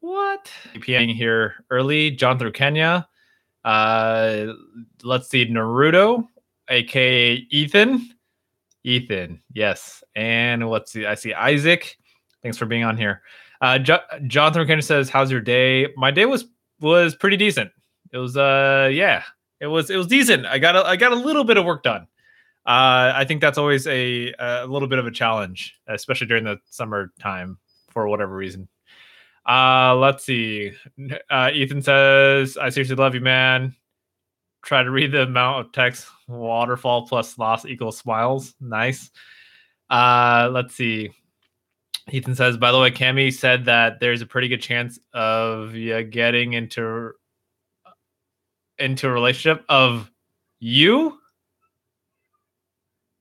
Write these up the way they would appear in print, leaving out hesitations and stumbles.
What? PMing here early. John through Kenya. Let's see. Naruto, aka Ethan. Ethan, yes. And let's see. I see Isaac. Thanks for being on here. John through Kenya says, "How's your day?" My day was pretty decent. It was yeah. It was decent. I got a little bit of work done. I think that's always a little bit of a challenge, especially during the summertime for whatever reason. Let's see. Ethan says, "I seriously love you, man. Try to read the amount of text. Waterfall plus loss equals smiles. Nice." Let's see. Ethan says, "By the way, Cammy said that there's a pretty good chance of you getting into a relationship of you,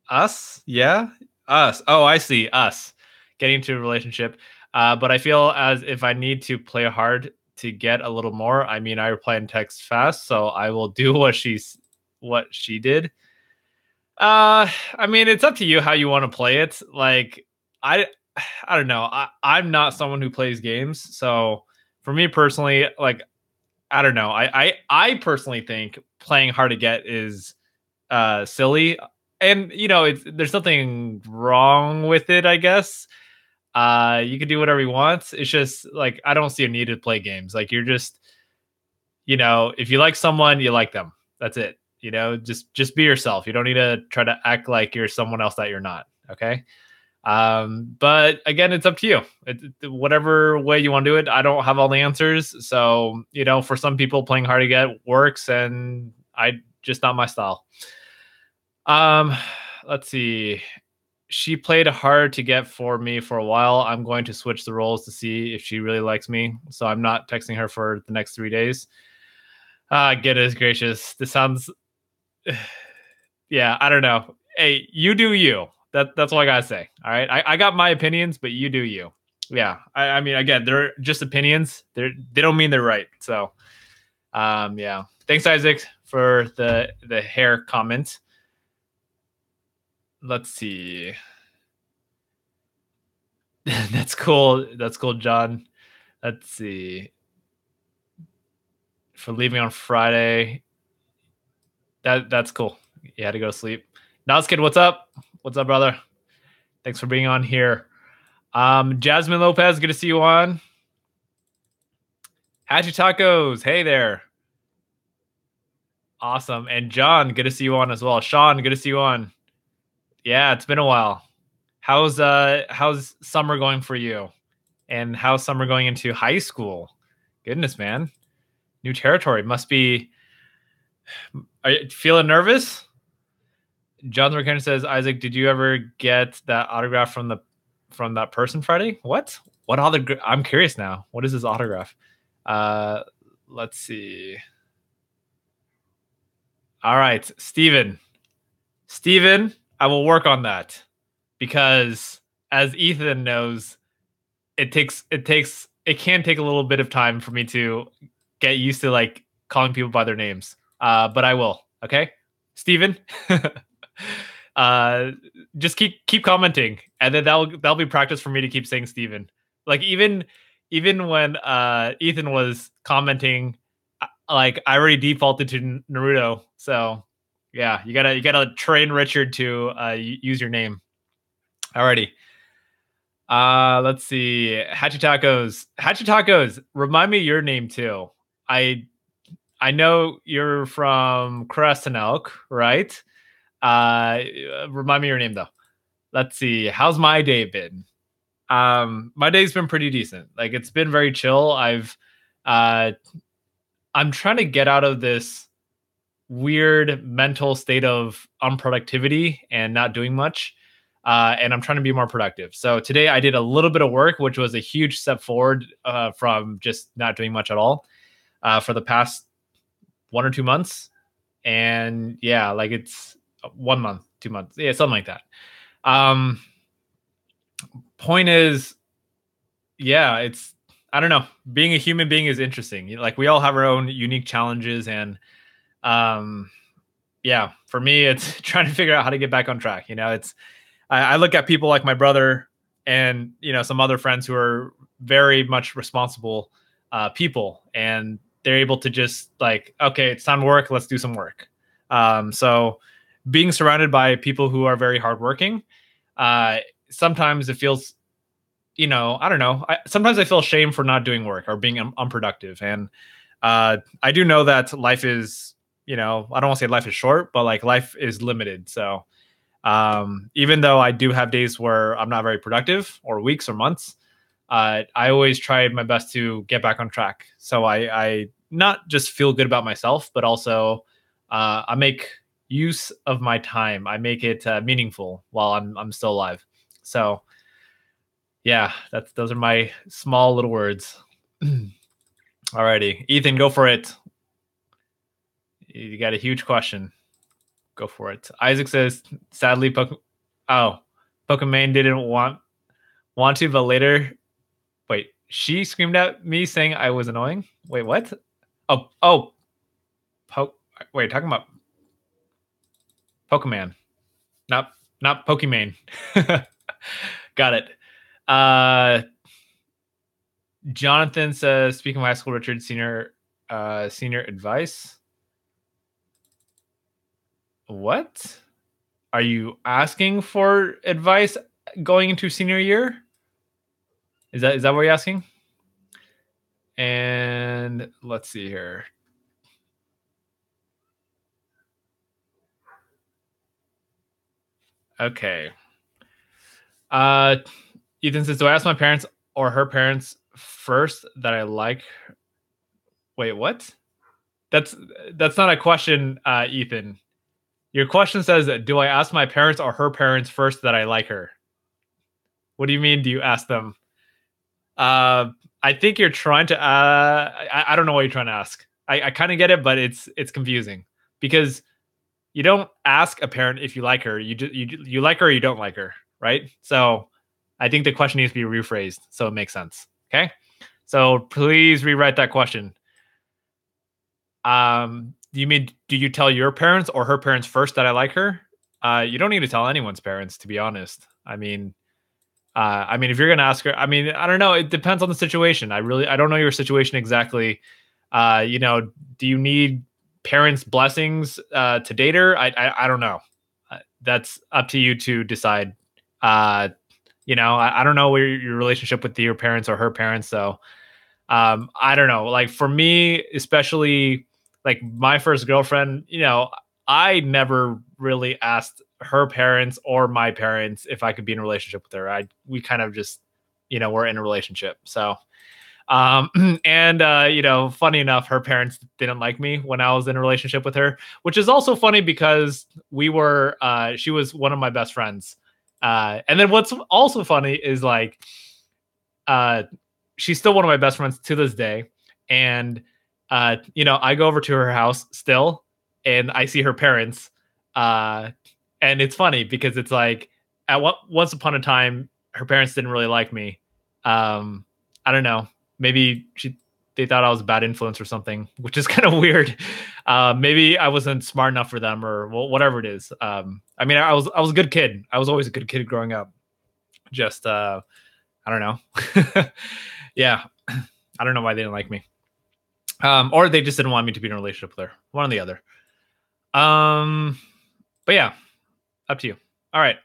us, yeah, us. Oh, I see, us getting into a relationship. But I feel as if I need to play hard to get a little more. I mean, I reply in text fast, so I will do what she did. I mean, it's up to you how you want to play it. Like, I, I don't know. I'm not someone who plays games, so for me personally, like, I don't know. I personally think playing hard to get is silly, and there's nothing wrong with it, I guess. You can do whatever you want. It's just like I don't see a need to play games. Like you're just, if you like someone, you like them. That's it. Just be yourself. You don't need to try to act like you're someone else that you're not. Okay. But again, it's up to you. Whatever way you want to do it. I don't have all the answers. So, for some people playing hard to get works, and I just not my style. Let's see. She played hard to get for me for a while. I'm going to switch the roles to see if she really likes me. So I'm not texting her for the next 3 days. Goodness gracious. This sounds, yeah, I don't know. Hey, you do you. That's all I gotta say. All right. I got my opinions, but you do you. Yeah. I mean, again, they're just opinions. They don't mean they're right. So, yeah. Thanks, Isaac, for the hair comment. Let's see. That's cool. That's cool, John. Let's see. For leaving on Friday. That's cool. You had to go to sleep. Nazkid, what's up? What's up, brother? Thanks for being on here. Jasmine Lopez, good to see you on. Hatchy Tacos, hey there. Awesome. And John, good to see you on as well. Sean, good to see you on. Yeah, it's been a while. How's summer going for you? And how's summer going into high school? Goodness, man. New territory. Must be. Are you feeling nervous? John McKenna says, Isaac, did you ever get that autograph from that person Friday? What autograph? I'm curious now. What is his autograph? Let's see. All right, Steven, I will work on that because as Ethan knows, it can take a little bit of time for me to get used to like calling people by their names. But I will. Okay, Steven. Just keep commenting, and then that'll be practice for me to keep saying Steven. Like even when Ethan was commenting, like I already defaulted to Naruto. So yeah, you gotta train Richard to use your name. Alrighty. Let's see. Hatchy Tacos. Remind me your name too. I know you're from Crescent Elk, right? Remind me your name though. Let's see. How's my day been? My day's been pretty decent. Like it's been very chill. I'm trying to get out of this weird mental state of unproductivity and not doing much. And I'm trying to be more productive. So today I did a little bit of work, which was a huge step forward from just not doing much at all for the past 1 or 2 months. And yeah, like it's 1 month, 2 months. Yeah, something like that. Point is, yeah, it's, I don't know. Being a human being is interesting. Like we all have our own unique challenges, and yeah, for me, it's trying to figure out how to get back on track. I look at people like my brother and some other friends who are very much responsible, people, and they're able to just like, okay, it's time to work. Let's do some work. So being surrounded by people who are very hardworking, sometimes it feels, I don't know. Sometimes I feel shame for not doing work or being unproductive. And I do know that life is, I don't want to say life is short, but like life is limited. So even though I do have days where I'm not very productive, or weeks or months, I always try my best to get back on track. So I not just feel good about myself, but also I make use of my time. I make it meaningful while I'm still alive. So yeah, those are my small little words. Alrighty, Ethan, go for it. You got a huge question. Go for it. Isaac says, sadly, Pokemon didn't want to, but later, wait, she screamed at me saying I was annoying. Wait, what? Oh, wait, talking about Pokemon, not Pokemon. Got it. Jonathan says, speaking of high school, Richard, senior advice. What? Are you asking for advice going into senior year? Is that what you're asking? And let's see here. Okay. Ethan says, do I ask my parents or her parents first that I like? Wait, what? That's not a question, Ethan. Your question says, do I ask my parents or her parents first that I like her? What do you mean? Do you ask them? I think you're trying to. I don't know what you're trying to ask. I kind of get it, but it's confusing because you don't ask a parent if you like her. You like her or you don't like her, right? So I think the question needs to be rephrased so it makes sense. Okay, so please rewrite that question. Do you mean, do you tell your parents or her parents first that I like her? You don't need to tell anyone's parents, to be honest. I mean, if you're gonna ask her, I mean, I don't know. It depends on the situation. I don't know your situation exactly. Do you need parents' blessings to date her? I don't know. That's up to you to decide. I don't know where your relationship with your parents or her parents. So I don't know. Like for me, especially like my first girlfriend, I never really asked her parents or my parents if I could be in a relationship with her. We kind of just, we're in a relationship. So, and funny enough, her parents didn't like me when I was in a relationship with her, which is also funny because she was one of my best friends. And then what's also funny is like, she's still one of my best friends to this day. And, I go over to her house still and I see her parents. And it's funny because it's like once upon a time, her parents didn't really like me. I don't know. Maybe they thought I was a bad influence or something, which is kind of weird. Maybe I wasn't smart enough for them or whatever it is. I was a good kid. I was always a good kid growing up. Just, I don't know. Yeah. I don't know why they didn't like me. Or they just didn't want me to be in a relationship with her. One or the other. But yeah, up to you. All right.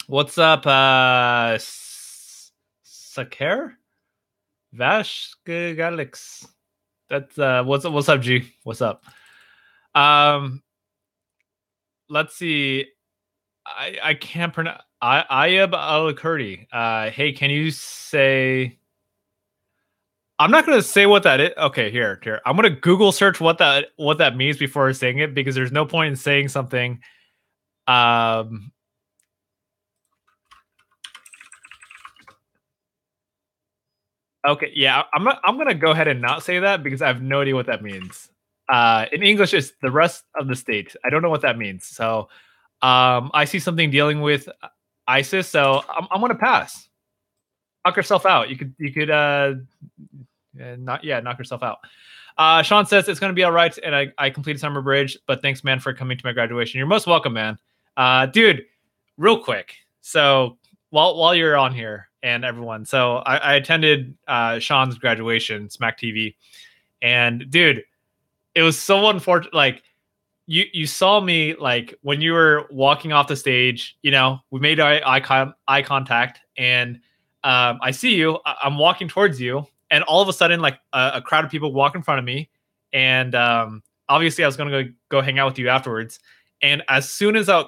What's up, Saker? Vash Galix. That's what's up, G? What's up? Let's see. I can't pronounce Ayab Al-Kurdi. Hey, can you say, I'm not going to say what that is. Okay, here. I'm going to Google search what that means before saying it because there's no point in saying something. Okay, yeah, I'm going to go ahead and not say that because I have no idea what that means. In English, it's the rest of the state. I don't know what that means. So, I see something dealing with ISIS. So I'm going to pass. Knock yourself out. You could knock yourself out. Sean says it's going to be all right, and I completed Summer Bridge, but thanks, man, for coming to my graduation. You're most welcome, man. Dude, real quick. So while you're on here, and everyone. So I attended Sean's graduation, Smack TV, and dude, it was so unfortunate. Like you saw me like when you were walking off the stage. You know, we made eye contact, and I see you. I'm walking towards you, and all of a sudden, like a crowd of people walk in front of me, and obviously I was gonna go hang out with you afterwards. And as soon as that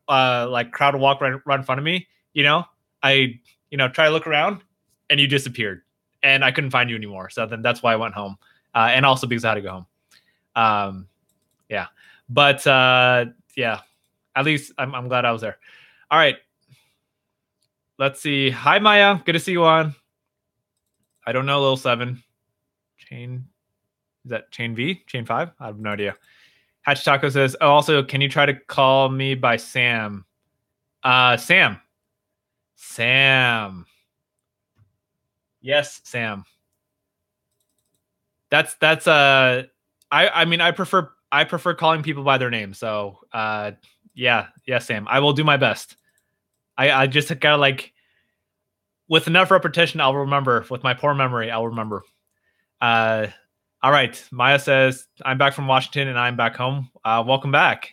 like crowd walked right in front of me, you know, I try to look around, and you disappeared, and I couldn't find you anymore. So then that's why I went home, and also because I had to go home. Yeah, but yeah, at least I'm glad I was there. All right, let's see. Hi Maya, good to see you on. I don't know, Little Seven. Chain, is that Chain V? Chain 5? I have no idea. Hatch Taco says, oh, also, can you try to call me by Sam? Sam. Sam. Yes, Sam. That's I mean I prefer calling people by their name. So yeah, Sam. I will do my best. I just gotta like with enough repetition, I'll remember. With my poor memory, I'll remember. All right. Maya says, I'm back from Washington and I'm back home. Welcome back.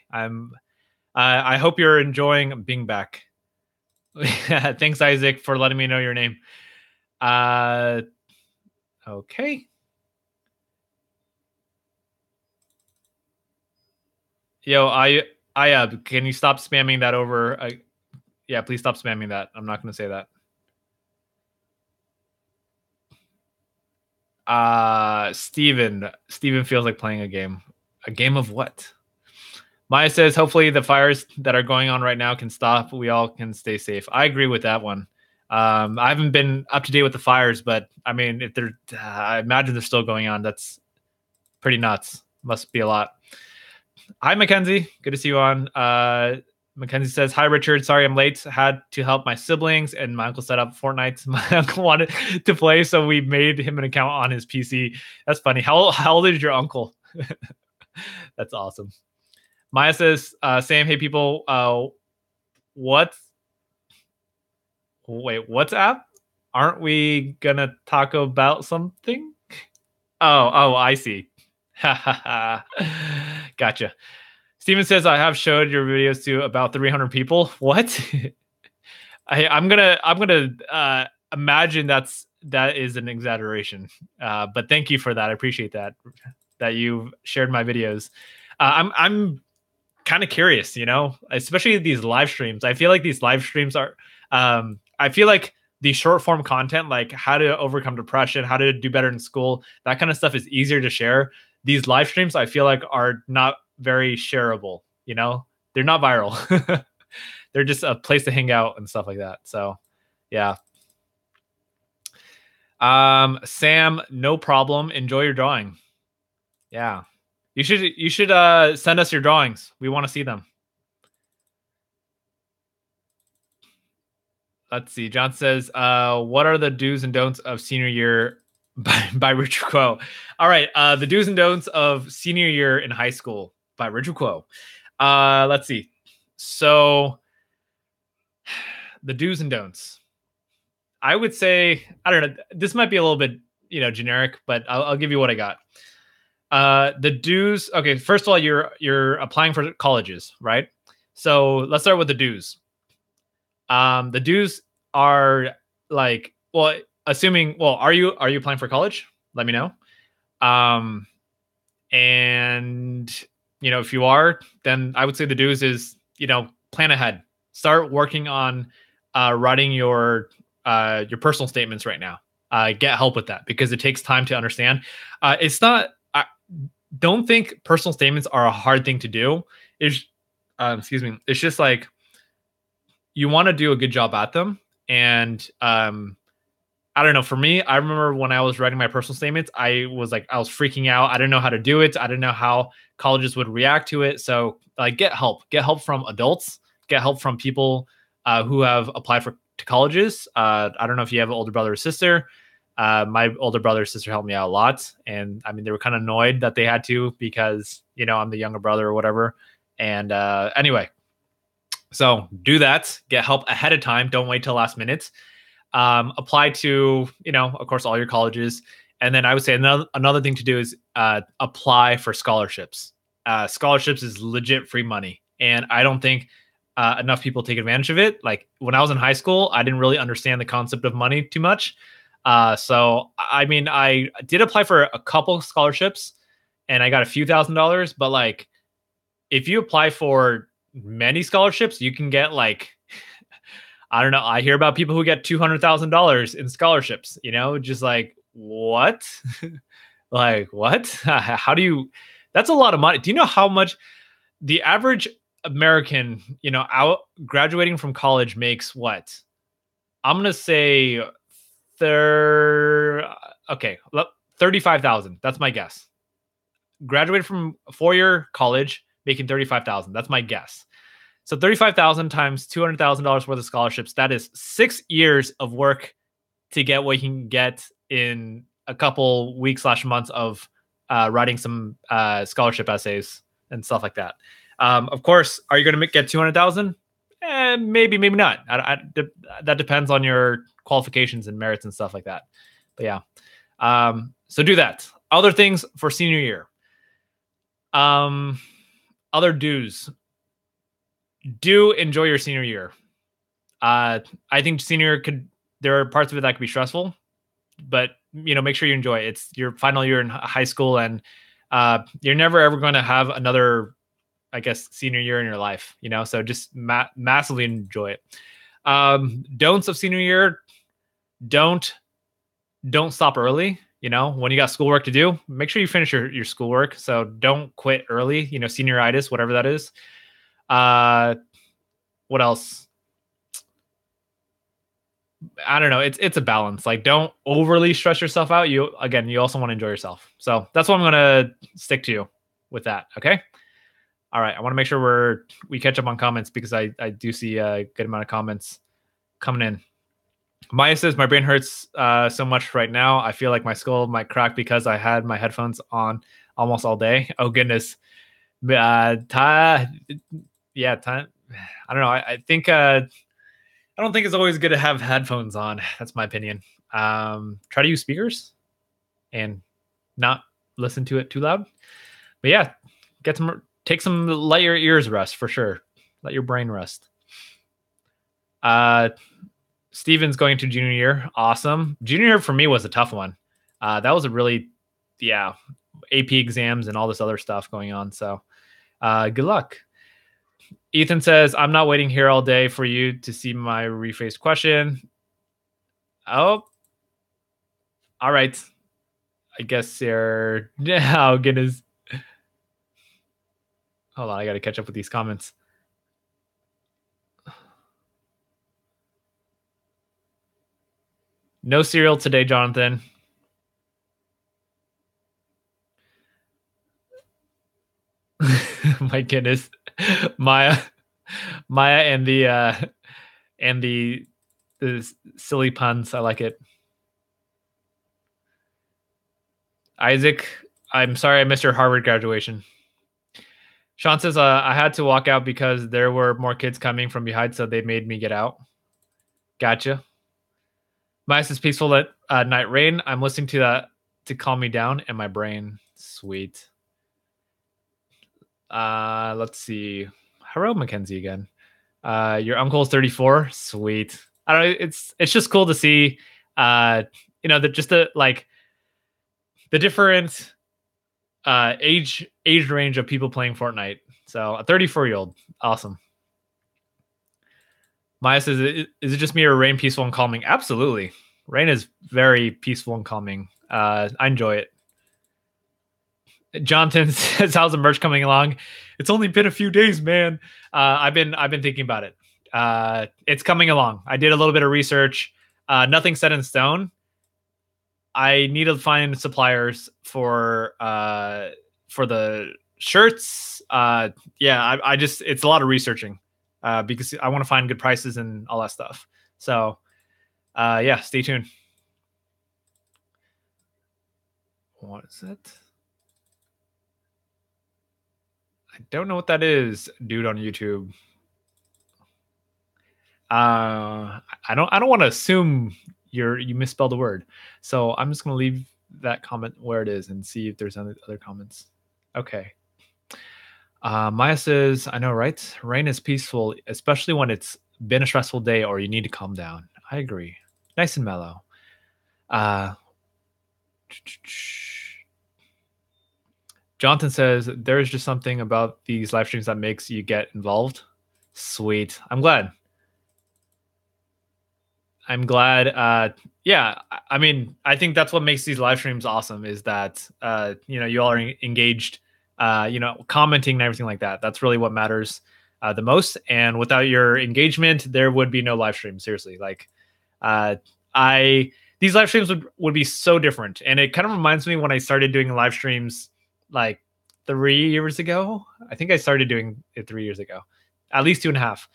I hope you're enjoying being back. Thanks, Isaac, for letting me know your name. Okay. Yo, can you stop spamming that over? Yeah, please stop spamming that. I'm not going to say that. Steven feels like playing a game. A game of what? Maya says, hopefully the fires that are going on right now can stop. We all can stay safe. I agree with that one. I haven't been up to date with the fires, but I mean, if they're, I imagine they're still going on. That's pretty nuts. Must be a lot. Hi, Mackenzie. Good to see you on. Mackenzie says, hi, Richard. Sorry I'm late. Had to help my siblings, and my uncle set up Fortnite. My uncle wanted to play, so we made him an account on his PC. That's funny. How old is your uncle? That's awesome. Maya says, Sam, hey, people. Wait, WhatsApp? Aren't we going to talk about something? Oh, I see. Gotcha. Steven says, I have showed your videos to about 300 people. What? I'm gonna imagine that is an exaggeration. But thank you for that. I appreciate that you've shared my videos. I'm kind of curious, you know, especially these live streams. I feel like these live streams are I feel like the short form content, like how to overcome depression, how to do better in school, that kind of stuff is easier to share. These live streams, I feel like, are not very shareable. You know, they're not viral. They're just a place to hang out and stuff like that. So, yeah. Sam, no problem. Enjoy your drawing. Yeah, you should send us your drawings. We want to see them. Let's see. John says, what are the do's and don'ts of senior year by Richard Quo? All right. The do's and don'ts of senior year in high school by Richard Quo. Let's see. So the do's and don'ts. I would say, I don't know. This might be a little bit, generic, but I'll give you what I got. The do's. Okay. First of all, you're applying for colleges, right? So let's start with the do's. The do's are like, well, are you applying for college? Let me know. And if you are, then I would say the do's is, plan ahead. Start working on writing your personal statements right now. Get help with that because it takes time to understand. It's not. Don't think personal statements are a hard thing to do. Excuse me. It's just like you want to do a good job at them. And I don't know. For me, I remember when I was writing my personal statements, I was freaking out. I didn't know how to do it. I didn't know how colleges would react to it. So get help. Get help from adults. Get help from people who have applied to colleges. I don't know if you have an older brother or sister. My older brother or sister helped me out a lot. And I mean, they were kind of annoyed that they had to because, I'm the younger brother or whatever. And anyway, so do that. Get help ahead of time. Don't wait till last minute. apply to, of course, all your colleges. And then I would say another thing to do is apply for scholarships. Scholarships is legit free money. And I don't think enough people take advantage of it. Like when I was in high school, I didn't really understand the concept of money too much. So, I mean, I did apply for a couple scholarships and I got a few $1,000s, but like if you apply for many scholarships, you can get like, I don't know. I hear about people who get $200,000 in scholarships, just like, what? Like, what? How do you, that's a lot of money. Do you know how much the average American, out graduating from college makes what? I'm going to say okay, 35,000. That's my guess. Graduated from a 4-year college making 35,000. That's my guess. So 35,000 times $200,000 worth of scholarships. That is 6 years of work to get what you can get in a couple weeks / months of writing some scholarship essays and stuff like that. Of course, are you going to get 200,000? Maybe not. That depends on your qualifications and merits and stuff like that. But yeah, so do that. Other things for senior year. Other dues. Do enjoy your senior year. I think senior there are parts of it that could be stressful, but make sure you enjoy it. It's your final year in high school, and you're never ever going to have another, I guess, senior year in your life. So just massively enjoy it. Don'ts of senior year: don't stop early. When you got schoolwork to do, make sure you finish your schoolwork. So don't quit early. Senioritis, whatever that is. What else? I don't know. It's a balance. Like, don't overly stress yourself out. You also want to enjoy yourself. So that's what I'm gonna stick to with that. Okay. All right. I want to make sure we catch up on comments because I do see a good amount of comments coming in. Maya says my brain hurts so much right now. I feel like my skull might crack because I had my headphones on almost all day. Oh goodness. Yeah. I don't know. I think I don't think it's always good to have headphones on. That's my opinion. Try to use speakers and not listen to it too loud. But yeah, let your ears rest for sure. Let your brain rest. Steven's going to junior year. Awesome. Junior year for me was a tough one. That was a really, AP exams and all this other stuff going on. So good luck. Ethan says, I'm not waiting here all day for you to see my rephrased question. Oh, all right. I guess you're. Oh, goodness. Hold on. I got to catch up with these comments. No cereal today, Jonathan. My goodness. Maya and the silly puns. I like it. Isaac, I'm sorry I missed your Harvard graduation. Sean says, I had to walk out because there were more kids coming from behind, so they made me get out. Gotcha. Maya says, peaceful night rain. I'm listening to that to calm me down and my brain. Sweet. Let's see. Hello, Mackenzie again. Your uncle's 34. Sweet. I don't know. It's just cool to see, the different age range of people playing Fortnite. So a 34-year-old, awesome. Maya says, is it just me or rain peaceful and calming? Absolutely. Rain is very peaceful and calming. I enjoy it. Jonathan says, how's the merch coming along? It's only been a few days, man. I've been thinking about it. It's coming along. I did a little bit of research. Nothing set in stone. I need to find suppliers for the shirts. It's a lot of researching because I want to find good prices and all that stuff. So stay tuned. What is it? I don't know what that is, dude, on YouTube. I don't want to assume you misspelled a word, so I'm just gonna leave that comment where it is and see if there's any other comments. Okay. Maya says, I know, right? Rain is peaceful, especially when it's been a stressful day or you need to calm down. I agree. Nice and mellow. Uh, Jonathan says, there's just something about these live streams that makes you get involved. Sweet. I'm glad. I'm glad. Yeah, I mean, I think that's what makes these live streams awesome is that, you all are engaged, commenting and everything like that. That's really what matters the most. And without your engagement, there would be no live stream. Seriously. Like, uh, these live streams would be so different. And it kind of reminds me when I started doing live streams like 3 years ago. I think I started doing it 3 years ago, at least 2.5.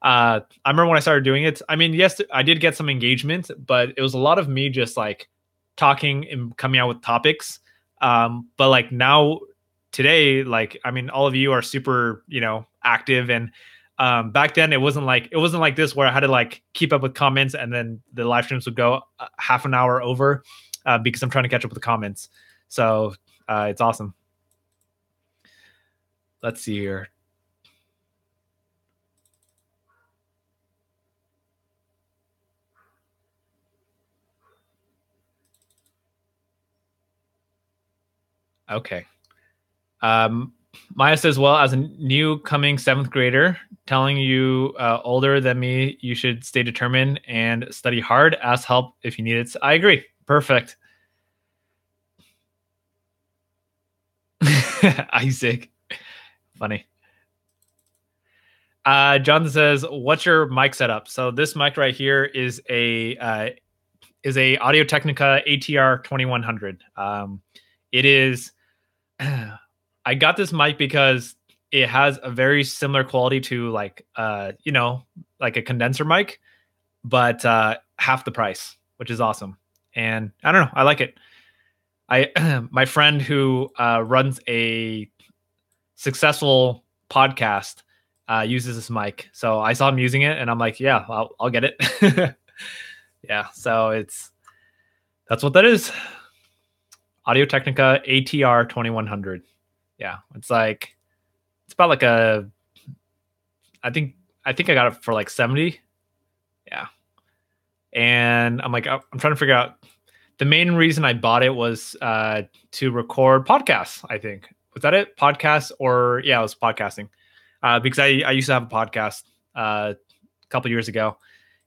I remember when I started doing it. I mean, yes, I did get some engagement, but it was a lot of me just like talking and coming out with topics. But like now, today, like I mean, all of you are super, active, and back then it wasn't like this where I had to like keep up with comments, and then the live streams would go half an hour over because I'm trying to catch up with the comments. So it's awesome. Let's see here. Okay. Maya says, well, as a new coming seventh grader, telling you older than me, you should stay determined and study hard. Ask help if you need it. I agree. Perfect. Isaac. Funny. Jonathan says, what's your mic setup? So this mic right here is a Audio Technica ATR 2100. It is I got this mic because it has a very similar quality to like like a condenser mic, but half the price, which is awesome. And I don't know, I like it. I my friend who runs a successful podcast uses this mic, so I saw him using it, and I'm like, yeah, I'll get it. Yeah, so that's what that is. Audio Technica ATR 2100. Yeah, it's about like I think I got it for like 70. Yeah. And I'm like, I'm trying to figure out the main reason I bought it was to record podcasts, I think. Was that it? Podcasts, or yeah, it was podcasting. Because I used to have a podcast a couple years ago.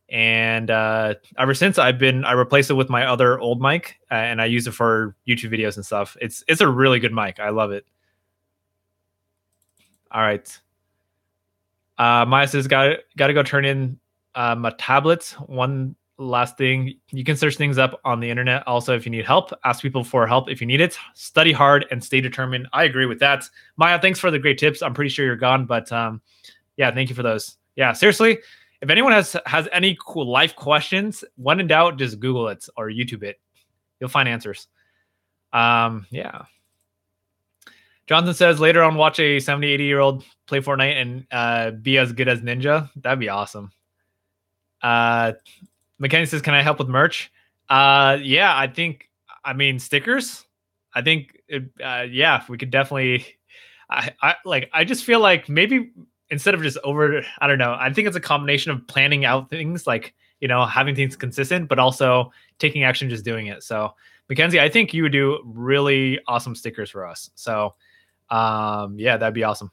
And ever since I replaced it with my other old mic, and I use it for YouTube videos and stuff. It's a really good mic. I love it. All right. Maya says, got to go turn in my tablets. One last thing, you can search things up on the internet. Also, if you need help, ask people for help if you need it. Study hard and stay determined. I agree with that. Maya, thanks for the great tips. I'm pretty sure you're gone, but yeah, thank you for those. Yeah, seriously, if anyone has any cool life questions, when in doubt, just Google it or YouTube it. You'll find answers. Yeah. Jonathan says later on, watch a 70, 80-year-old play Fortnite and be as good as Ninja. That'd be awesome. Mackenzie says, can I help with merch? Yeah, I mean, stickers. I think, yeah, we could definitely. I just feel like maybe instead of just I don't know. I think it's a combination of planning out things, like having things consistent, but also taking action, just doing it. So, Mackenzie, I think you would do really awesome stickers for us. So, yeah, that'd be awesome.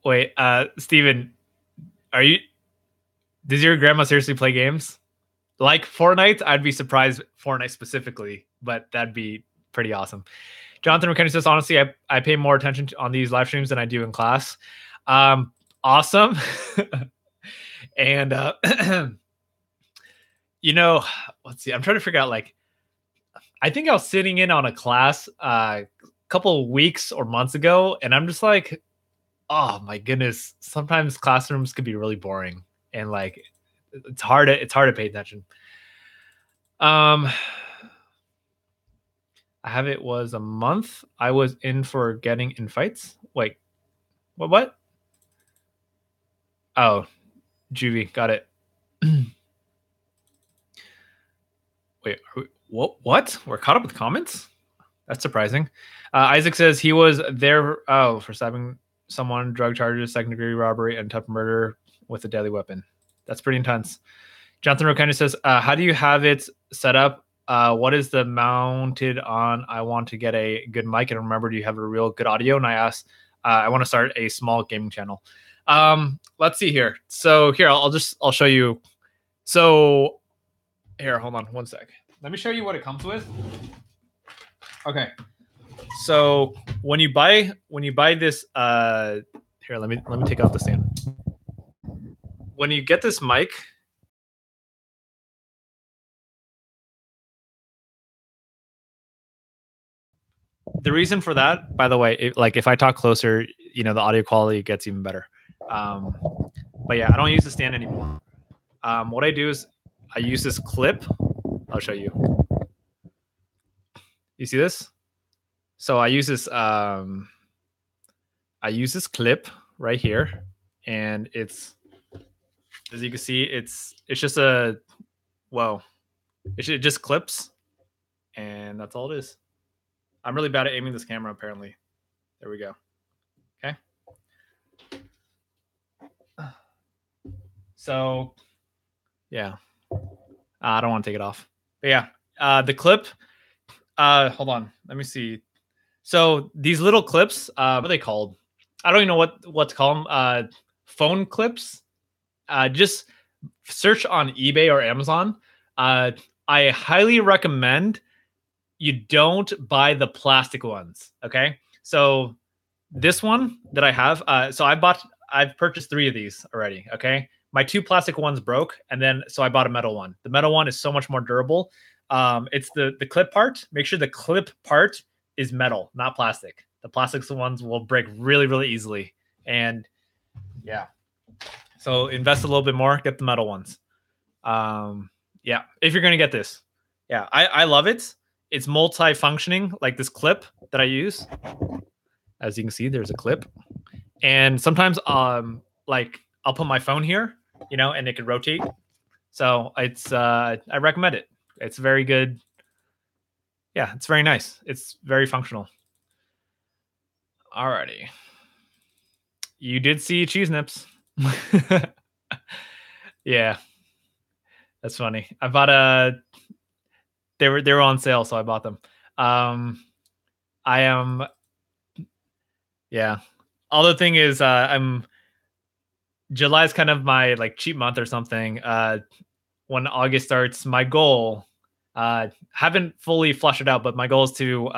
Wait, Steven, does your grandma seriously play games? Like Fortnite? I'd be surprised Fortnite specifically, but that'd be pretty awesome. Jonathan McKenna says, honestly, I pay more attention on these live streams than I do in class. Awesome. And, let's see. I'm trying to figure out, like, I think I was sitting in on a class a couple of weeks or months ago, and I'm just like, oh my goodness, sometimes classrooms could be really boring, and like it's hard to pay attention. I I have it was a month. I was in for getting in fights. Wait, what? Oh, Juvie, got it. Wait, what? We're caught up with comments? That's surprising. Isaac says he was there for stabbing someone, drug charges, second degree robbery, and attempted murder with a deadly weapon. That's pretty intense. Jonathan Rokani says, how do you have it set up? What is the mounted on? I want to get a good mic and remember, do you have a real good audio? And I asked, I want to start a small gaming channel. Let's see here. So here, I'll show you. So here, hold on one sec. Let me show you what it comes with. Okay. So when you buy this, here, let me take out the stand. When you get this mic, the reason for that, by the way, like if I talk closer, the audio quality gets even better. But yeah, I don't use the stand anymore. What I do is I use this clip. I'll show you. You see this? So I use this. I use this clip right here, and it's, as you can see, it's just a, whoa, it just clips, and that's all it is. I'm really bad at aiming this camera, apparently. There we go. Okay. So, yeah. I don't want to take it off. But yeah, the clip, hold on. Let me see. So these little clips, what are they called? I don't even know what to call them. Phone clips. Just search on eBay or Amazon. I highly recommend you don't buy the plastic ones. Okay. So this one that I have, so I've purchased 3 of these already. Okay. My 2 plastic ones broke, and then so I bought a metal one. The metal one is so much more durable. It's the clip part. Make sure the clip part is metal, not plastic. The plastic ones will break really, really easily. And yeah, so invest a little bit more, get the metal ones. Yeah, if you're gonna get this, yeah, I love it. It's multi-functioning, like this clip that I use. As you can see, there's a clip, and sometimes like I'll put my phone here, and it can rotate. So it's I recommend it. It's very good. Yeah, it's very nice. It's very functional. Alrighty. You did see cheese nips. Yeah. That's funny. I bought they were on sale, so I bought them. I am yeah. Other thing is July is kind of my like cheap month or something. When August starts, my goal, haven't fully flushed it out, but my goal is to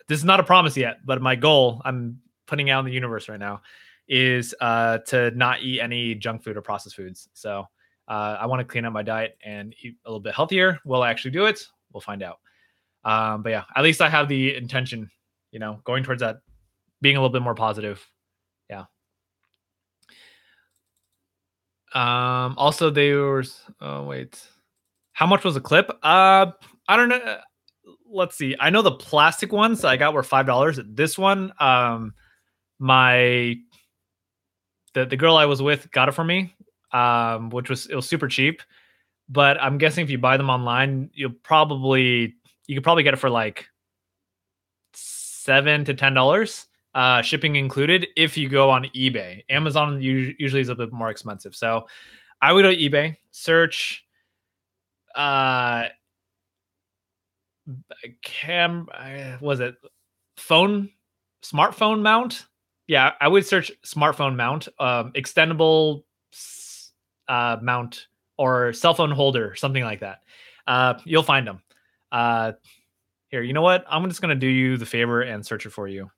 this is not a promise yet, but my goal I'm putting out in the universe right now is to not eat any junk food or processed foods. So I want to clean up my diet and eat a little bit healthier. Will I actually do it? We'll find out. But yeah, at least I have the intention, going towards that, being a little bit more positive. Yeah. Also there's, oh wait, how much was the clip? I don't know. Let's see. I know the plastic ones I got were $5. This one, my the girl I was with got it for me, which was, it was super cheap. But I'm guessing if you buy them online, you could probably get it for like $7 to $10, shipping included. If you go on eBay, Amazon usually is a bit more expensive. So I would go to eBay, search was it smartphone mount? Yeah, I would search smartphone mount, extendable mount, or cell phone holder, something like that. You'll find them. Here, you know what? I'm just gonna do you the favor and search it for you.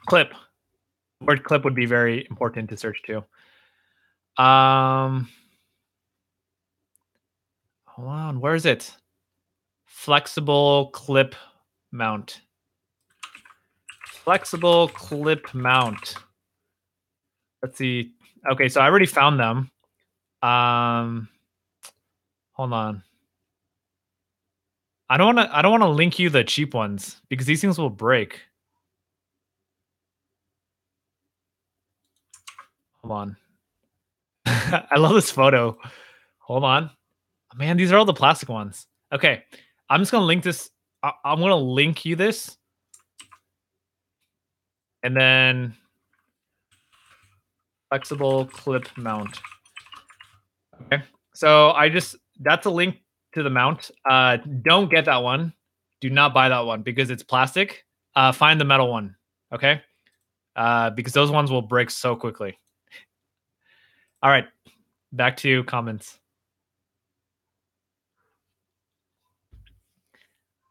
Clip. Word clip would be very important to search too. Hold on, where is it? Flexible clip mount. Flexible clip mount. Let's see. Okay, so I already found them. Um, hold on. I don't wanna link you the cheap ones because these things will break. Hold on. I love this photo. Hold on. Man, these are all the plastic ones. Okay. I'm just gonna link this. I'm gonna link you this and then flexible clip mount. Okay. So I just that's a link to the mount. Don't get that one. Do not buy that one because it's plastic. Find the metal one. Okay. Because those ones will break so quickly. All right. Back to comments.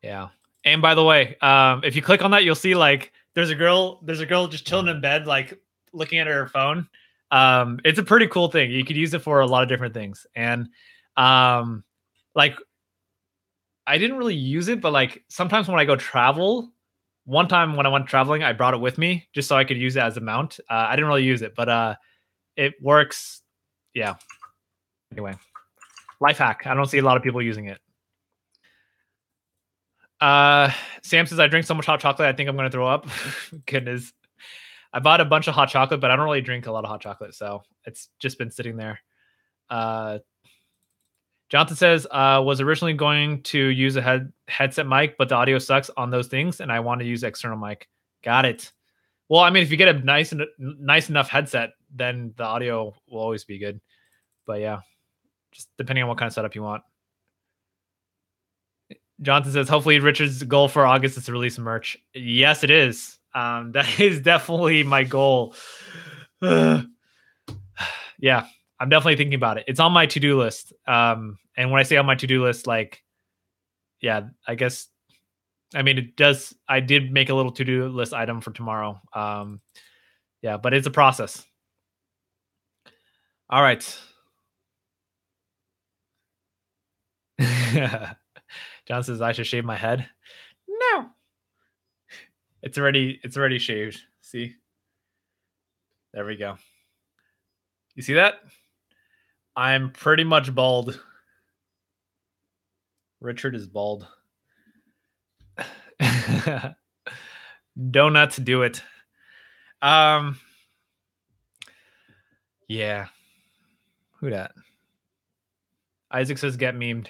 Yeah. And by the way, if you click on that, you'll see like there's a girl just chilling in bed, like looking at her phone. It's a pretty cool thing. You could use it for a lot of different things. And um, like I didn't really use it, but like sometimes when I go travel, one time when I went traveling, I brought it with me just so I could use it as a mount. I didn't really use it, but it works. Yeah. Anyway, life hack. I don't see a lot of people using it. Uh, Sam says I drink so much hot chocolate, I think I'm gonna throw up. Goodness, I bought a bunch of hot chocolate, but I don't really drink a lot of hot chocolate, so it's just been sitting there. Uh, Jonathan says was originally going to use a headset mic, but the audio sucks on those things, and I want to use external mic. Got it. Well, I mean, if you get a nice enough headset, then the audio will always be good. But yeah, just depending on what kind of setup you want. Jonathan says, hopefully Richard's goal for August is to release merch. Yes, it is. That is definitely my goal. Yeah, I'm definitely thinking about it. It's on my to-do list. And when I say on my to-do list, like, yeah, I guess, I mean, it does, I did make a little to-do list item for tomorrow. Yeah, but it's a process. All right. John says I should shave my head. No. It's already shaved. See? There we go. You see that? I'm pretty much bald. Richard is bald. Donuts do it. Um yeah. Who that? Isaac says get memed.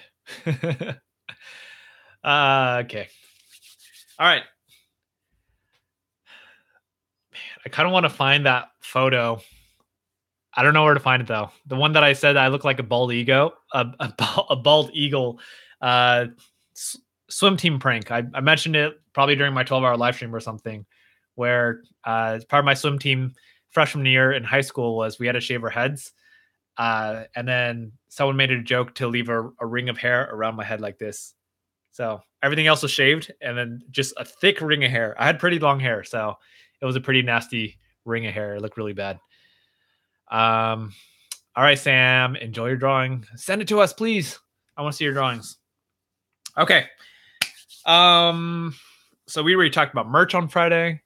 Okay. All right. Man, I kind of want to find that photo. I don't know where to find it though. The one that I said I look like a bald eagle, a bald eagle, uh, swim team prank. I mentioned it probably during my 12-hour live stream or something, where part of my swim team freshman year in high school was we had to shave our heads, and then someone made a joke to leave a ring of hair around my head like this. So everything else was shaved, and then just a thick ring of hair. I had pretty long hair, so it was a pretty nasty ring of hair. It looked really bad. Um, all right, Sam, enjoy your drawing. Send it to us, please. I want to see your drawings. Okay. So we already talked about merch on Friday.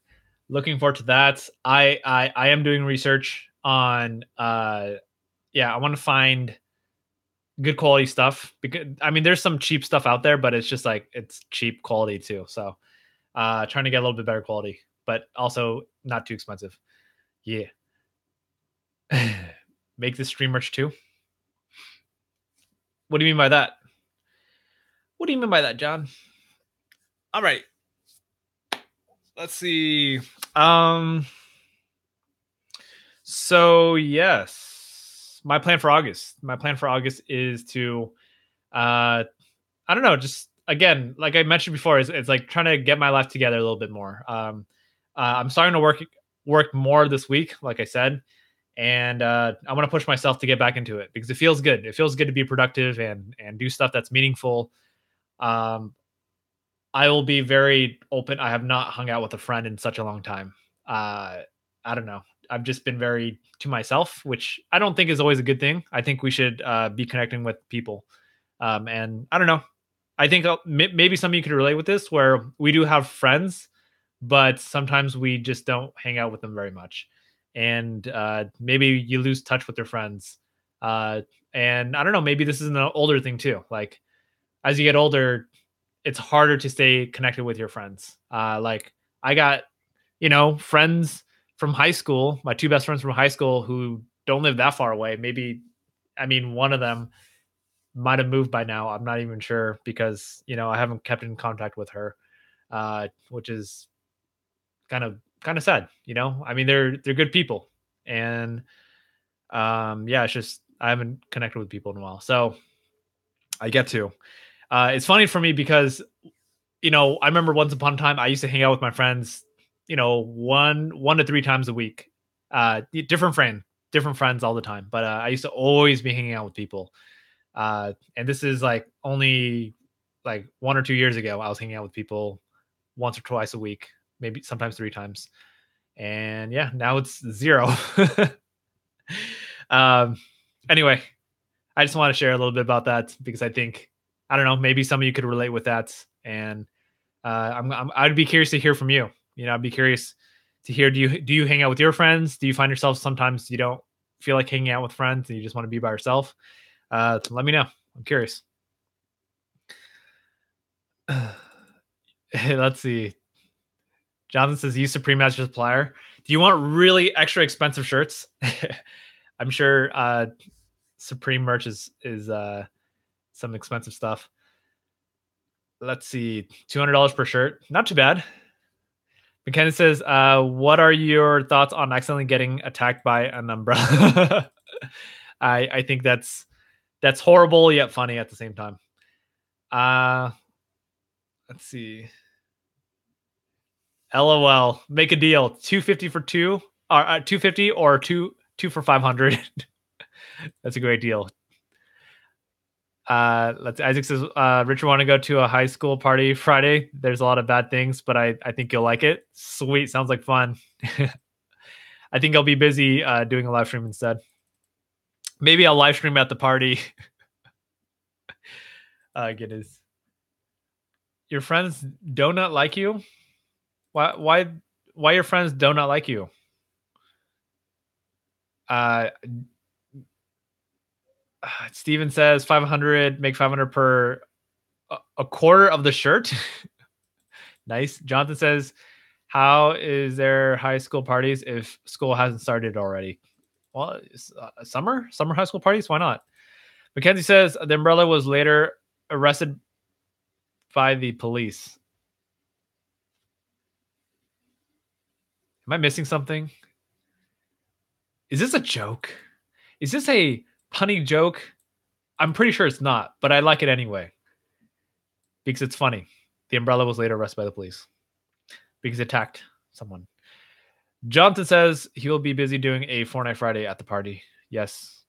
Looking forward to that. I am doing research on yeah, I want to find good quality stuff because I mean there's some cheap stuff out there, but it's just like it's cheap quality too. So trying to get a little bit better quality, but also not too expensive. Yeah. Make this stream merch too. What do you mean by that? What do you mean by that, John? All right. Let's see. Um so yes. My plan for August is to I don't know, just again, like I mentioned before, it's like trying to get my life together a little bit more. I'm starting to work more this week, like I said, and I want to push myself to get back into it because it feels good. It feels good to be productive and do stuff that's meaningful. Um, I will be very open. I have not hung out with a friend in such a long time. I don't know. I've just been very to myself, which I don't think is always a good thing. I think we should be connecting with people. And I don't know. I think maybe some of you could relate with this, where we do have friends, but sometimes we just don't hang out with them very much. and maybe you lose touch with your friends. Uh, and I don't know, maybe this is an older thing too. Like as you get older, it's harder to stay connected with your friends. Like I got, friends from high school, my two best friends from high school who don't live that far away. Maybe, I mean, one of them might have moved by now. I'm not even sure because, I haven't kept in contact with her, which is kind of sad, I mean, they're good people. And yeah, it's just I haven't connected with people in a while. So I get to. It's funny for me because I remember once upon a time I used to hang out with my friends, one to three times a week. Different friends all the time. But I used to always be hanging out with people. And this is like only like 1 or 2 years ago. I was hanging out with people once or twice a week, maybe sometimes three times. And yeah, now it's zero. um, anyway, I just want to share a little bit about that because I think I don't know, maybe some of you could relate with that, and I'd be curious to hear from you. I'd be curious to hear do you hang out with your friends? Do you find yourself sometimes you don't feel like hanging out with friends and you just want to be by yourself? Let me know. I'm curious. Let's see. Jonathan says use Supreme as your supplier. Do you want really extra expensive shirts? I'm sure Supreme merch is some expensive stuff. Let's see, $200 per shirt. Not too bad. McKenna says, what are your thoughts on accidentally getting attacked by an umbrella? I think that's horrible yet funny at the same time. Let's see. LOL. Make a deal. 250 for two, or 250 or two for 500. That's a great deal. Isaac says, Richard want to go to a high school party Friday. There's a lot of bad things, but I think you'll like it. Sweet. Sounds like fun. I think I'll be busy doing a live stream instead. Maybe I'll live stream at the party. Goodness. Your friends do not like you? Why your friends do not like you? Steven says 500, make 500 per a quarter of the shirt. Nice. Jonathan says, how is there high school parties if school hasn't started already? Well, summer high school parties. Why not? Mackenzie says the umbrella was later arrested by the police. Am I missing something? Is this a joke? Is this a punny joke? I'm pretty sure it's not, but I like it anyway because it's funny. The umbrella was later arrested by the police because it attacked someone. Jonathan says he will be busy doing a Fortnite Friday at the party. Yes.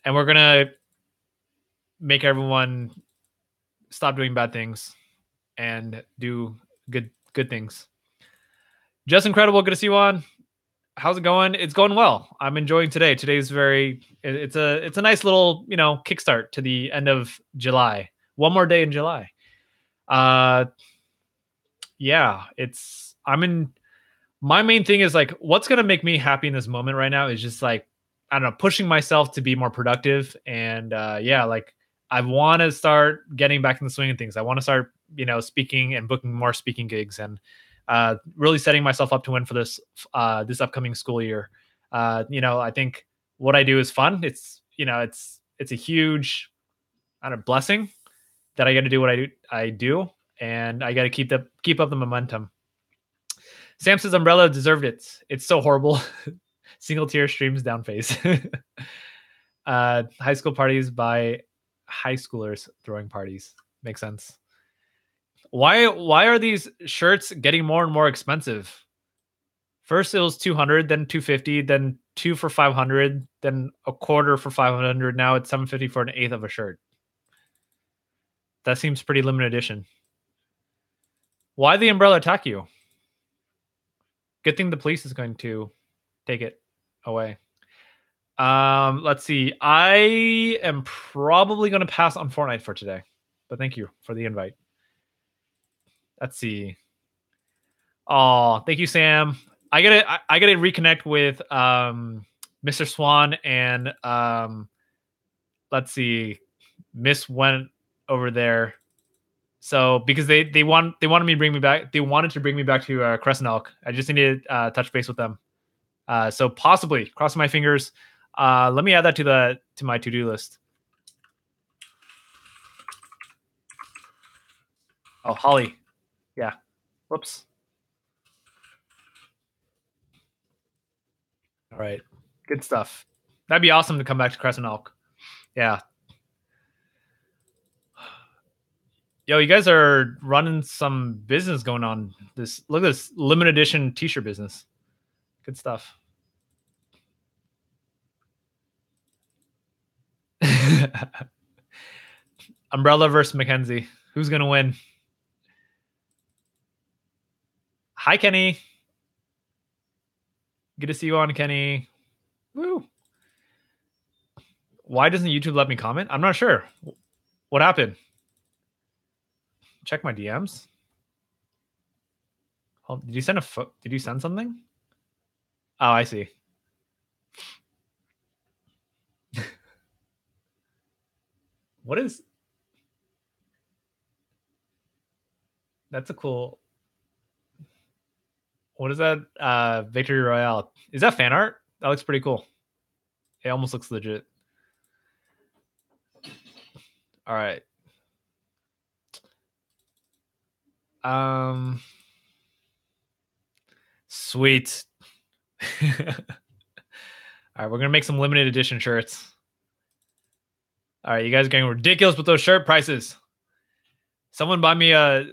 And we're going to make everyone stop doing bad things and do good things. Just incredible. Good to see you on. How's it going? It's going well. I'm enjoying today. Today's it's a nice little, kickstart to the end of July. One more day in July. Yeah, my main thing is like, what's going to make me happy in this moment right now is just like, I don't know, pushing myself to be more productive. And yeah, like I want to start getting back in the swing of things. I want to start, speaking and booking more speaking gigs and really setting myself up to win for this upcoming school year. I think what I do is fun. It's a huge blessing that I get to do what I do, and I got to keep up the momentum. Sam says Umbrella deserved it. It's so horrible. Single tier streams down face. High school parties by high schoolers throwing parties. Makes sense. Why are these shirts getting more and more expensive? First it was 200, then 250, then 2 for 500, then a quarter for 500. Now it's 750 for an eighth of a shirt. That seems pretty limited edition. Why the umbrella attack you? Good thing the police is going to take it away. Let's see. I am probably going to pass on Fortnite for today, but thank you for the invite. Let's see. Oh, thank you, Sam. I gotta reconnect with Mr. Swan and let's see, Miss went over there. So because they wanted me to bring me back, they wanted to bring me back to Crescent Elk. I just need to touch base with them. So possibly, crossing my fingers. Let me add that to my to do list. Oh, Holly. Yeah. Whoops. All right. Good stuff. That'd be awesome to come back to Crescent Elk. Yeah. Yo, you guys are running some business going on. This look at this limited edition T-shirt business. Good stuff. Umbrella versus Mackenzie. Who's gonna win? Hi, Kenny. Good to see you on, Kenny. Woo. Why doesn't YouTube let me comment? I'm not sure. What happened? Check my DMs. Oh, did you send did you send something? Oh, I see. What is? That's a cool. What is that? Victory Royale. Is that fan art? That looks pretty cool. It almost looks legit. All right. Sweet. All right, we're gonna make some limited edition shirts. All right, you guys are getting ridiculous with those shirt prices. Someone buy me a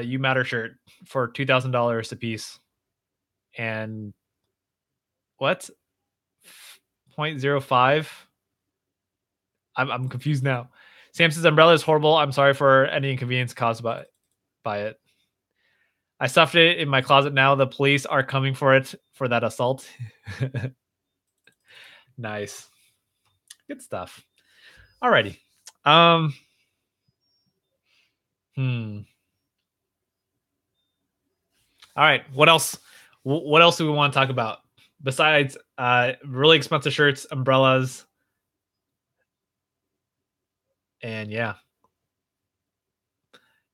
You Matter shirt for $2,000 a piece. And what? 0.05? I'm confused now. Samson's umbrella is horrible. I'm sorry for any inconvenience caused by it. I stuffed it in my closet now. The police are coming for it for that assault. Nice. Good stuff. Alrighty. All right. What else? What else do we want to talk about besides really expensive shirts, umbrellas, and yeah.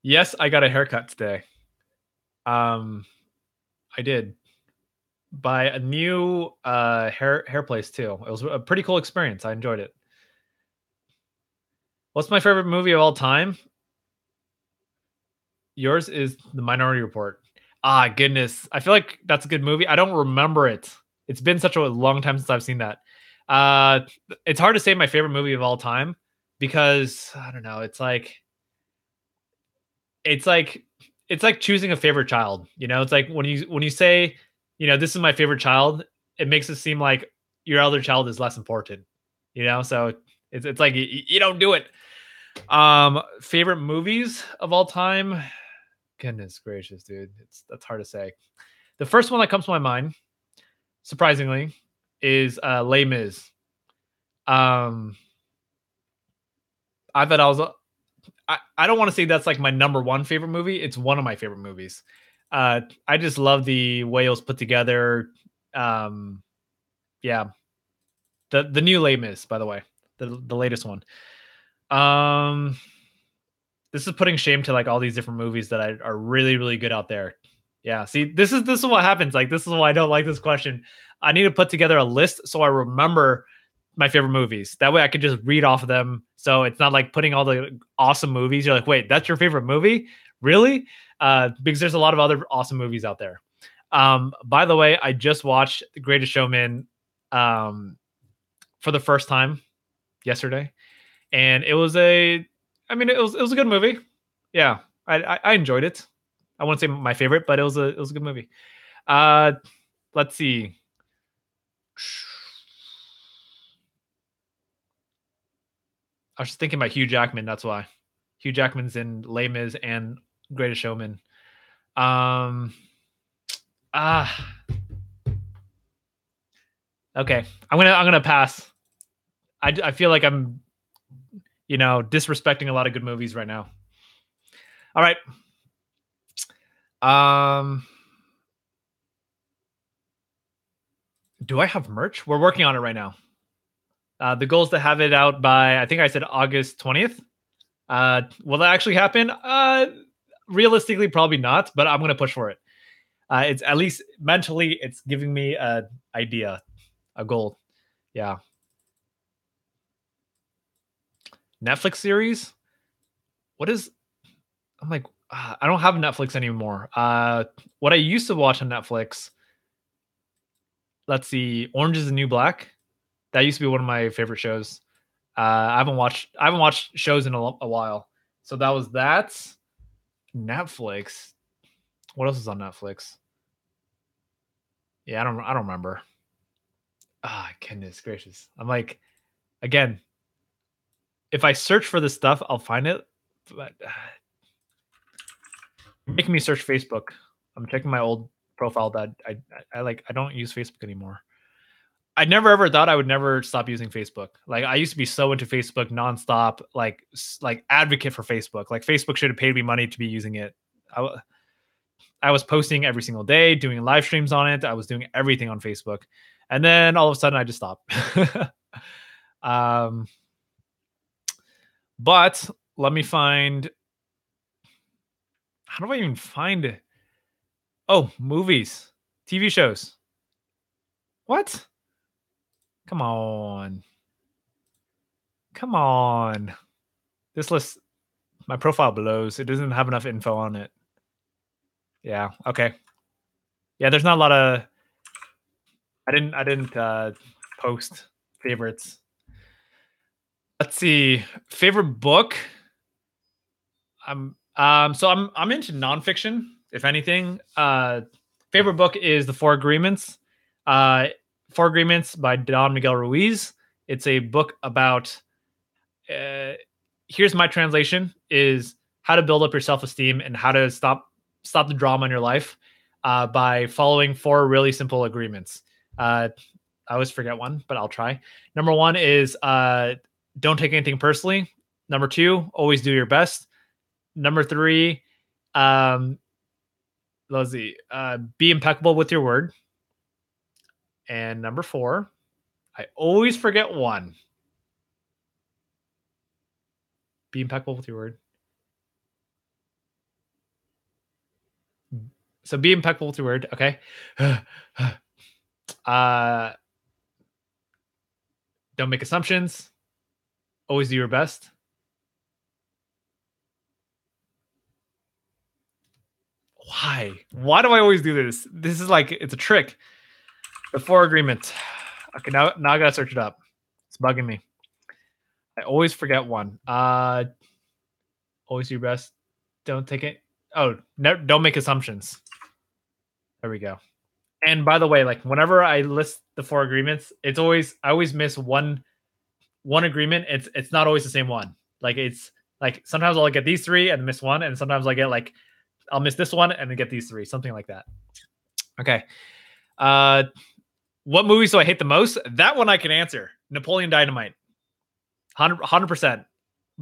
Yes, I got a haircut today. I did by a new hair place too. It was a pretty cool experience. I enjoyed it. What's my favorite movie of all time? Yours is The Minority Report. Ah, goodness. I feel like that's a good movie. I don't remember it. It's been such a long time since I've seen that. It's hard to say my favorite movie of all time because I don't know. It's like it's like choosing a favorite child. You know, it's like when you say, you know, this is my favorite child, it makes it seem like your other child is less important. You know, so it's like you don't do it. Favorite movies of all time? Goodness gracious, dude. That's hard to say. The first one that comes to my mind, surprisingly, is Les Mis. Um, I thought I don't want to say that's like my number one favorite movie. It's one of my favorite movies. I just love the way it was put together. Yeah, the new Les Mis, by the way, the latest one. This is putting shame to like all these different movies that are really really good out there. Yeah, see, this is what happens. Like, this is why I don't like this question. I need to put together a list so I remember my favorite movies. That way I could just read off of them. So it's not like putting all the awesome movies. You're like, wait, that's your favorite movie? Really? Because there's a lot of other awesome movies out there. By the way, I just watched The Greatest Showman for the first time yesterday, and it was it was a good movie. Yeah, I enjoyed it. I wouldn't say my favorite, but it was a good movie. Let's see. I was just thinking about Hugh Jackman. That's why Hugh Jackman's in Les Mis and Greatest Showman. Um. Ah. Okay. I'm gonna pass. I feel like I'm, you know, disrespecting a lot of good movies right now. All right. Um. Do I have merch? We're working on it right now. The goal is to have it out by, I think I said August 20th. Will that actually happen? Realistically, probably not, but I'm going to push for it. It's at least mentally, it's giving me a idea, a goal. Yeah. Netflix series. What is? I'm like, I don't have Netflix anymore. What I used to watch on Netflix. Let's see, Orange is the New Black. That used to be one of my favorite shows. I haven't watched shows in a while. So that was that. Netflix. What else is on Netflix? Yeah, I don't remember. Ah, goodness gracious. I'm like, again, if I search for this stuff, I'll find it. But making me search Facebook. I'm checking my old profile that I like. I don't use Facebook anymore. I never ever thought I would never stop using Facebook. Like I used to be so into Facebook nonstop, like advocate for Facebook. Like Facebook should have paid me money to be using it. I was posting every single day, doing live streams on it. I was doing everything on Facebook, and then all of a sudden I just stopped. um, but let me find. How do I even find it? Oh, movies, TV shows. What? Come on. Come on. This list, my profile blows. It doesn't have enough info on it. Yeah. Okay. Yeah, there's not a lot of. I didn't post favorites. Let's see. Favorite book. I'm into nonfiction. If anything, favorite book is The Four Agreements. Uh, Four Agreements by Don Miguel Ruiz. It's a book about. Here's my translation: is how to build up your self-esteem and how to stop the drama in your life by following four really simple agreements. I always forget one, but I'll try. Number one is don't take anything personally. Number two, always do your best. Number three, let's see, be impeccable with your word. And number four, I always forget one. Be impeccable with your word. So be impeccable with your word. Okay. Don't make assumptions. Always do your best. Why? Why do I always do this? This is like, it's a trick. The Four Agreements. Okay, now I gotta search it up. It's bugging me. I always forget one. Always do your best. Don't take it. Oh, don't make assumptions. There we go. And by the way, like whenever I list the four agreements, I always miss one agreement. It's not always the same one. Like it's like sometimes I'll get these three and miss one, and sometimes I get like I'll miss this one and then get these three, something like that. Okay. What movies do I hate the most? That one I can answer. Napoleon Dynamite. 100%.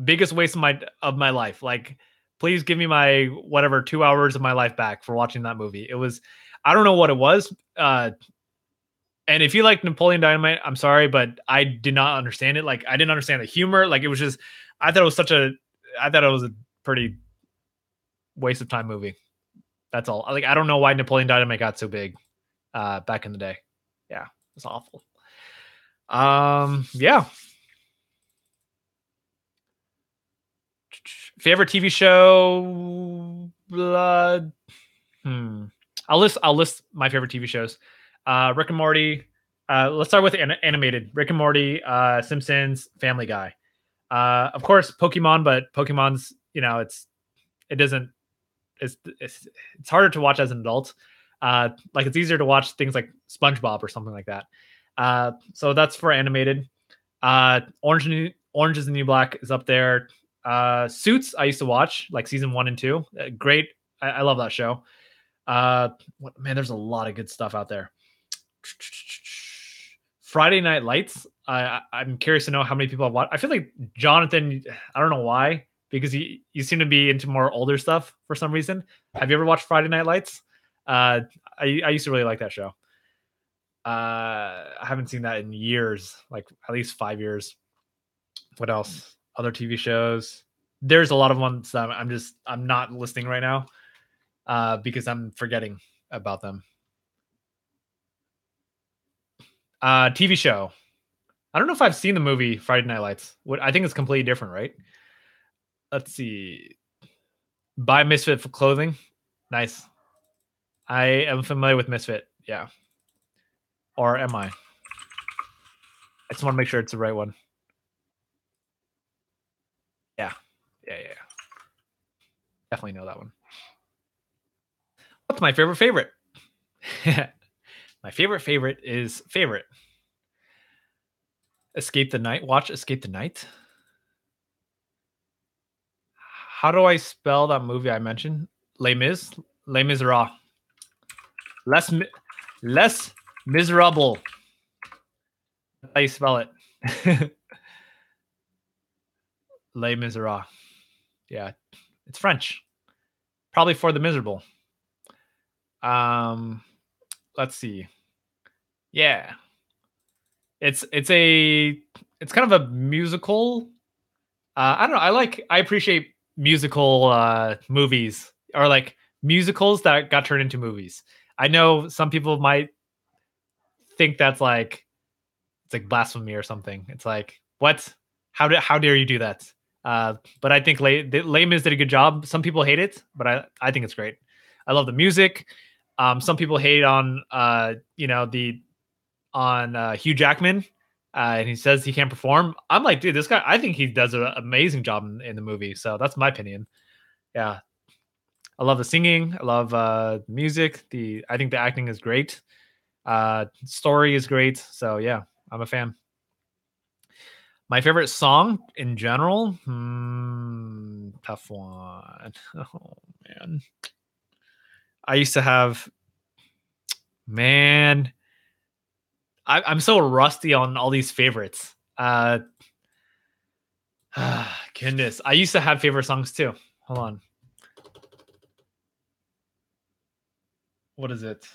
Biggest waste of my life. Like, please give me my whatever 2 hours of my life back for watching that movie. It was, I don't know what it was. And if you like Napoleon Dynamite, I'm sorry, but I did not understand it. Like, I didn't understand the humor. Like, it was just, I thought it was a pretty waste of time movie. That's all. Like, I don't know why Napoleon Dynamite got so big back in the day. Yeah, it's awful. Yeah. Favorite TV show? I'll list my favorite TV shows. Rick and Morty. Let's start with animated. Rick and Morty, Simpsons, Family Guy. Of course, Pokemon, but Pokemon's, it's harder to watch as an adult. Like it's easier to watch things like SpongeBob or something like that. So that's for animated. Orange is the New Black is up there. Suits I used to watch like season 1 and 2. Great. I love that show. Man, there's a lot of good stuff out there. Friday Night Lights. I'm curious to know how many people have watched. I feel like Jonathan, I don't know why, because you seem to be into more older stuff for some reason. Have you ever watched Friday Night Lights? I used to really like that show. I haven't seen that in years, like at least 5 years. What else? Other TV shows. There's a lot of ones that I'm not listing right now because I'm forgetting about them. TV show. I don't know if I've seen the movie Friday Night Lights. What I think it's completely different, right? Let's see. Buy Misfit for clothing. Nice. I am familiar with Misfit. Yeah. Or am I? I just want to make sure it's the right one. Yeah. Yeah. Definitely know that one. What's my favorite? My favorite is favorite. Escape the Night. Watch Escape the Night. How do I spell that movie I mentioned? Les Mis. Les Miserables. Less less miserable. That's how you spell it. Les Miserables. Yeah, it's French. Probably for the miserable. Um, let's see. Yeah, it's it's kind of a musical. I don't know. I appreciate musical movies or like musicals that got turned into movies. I know some people might think that's like it's like blasphemy or something. It's like what? How dare you do that? But I think Les Mis did a good job. Some people hate it, but I think it's great. I love the music. Some people hate on the on Hugh Jackman, and he says he can't perform. I'm like, dude, this guy. I think he does an amazing job in the movie. So that's my opinion. Yeah, I love the singing. I love music. I think the acting is great. Story is great. So yeah, I'm a fan. My favorite song in general, tough one. Oh man, I used to have man. I'm so rusty on all these favorites. Goodness, I used to have favorite songs too. Hold on, what is it?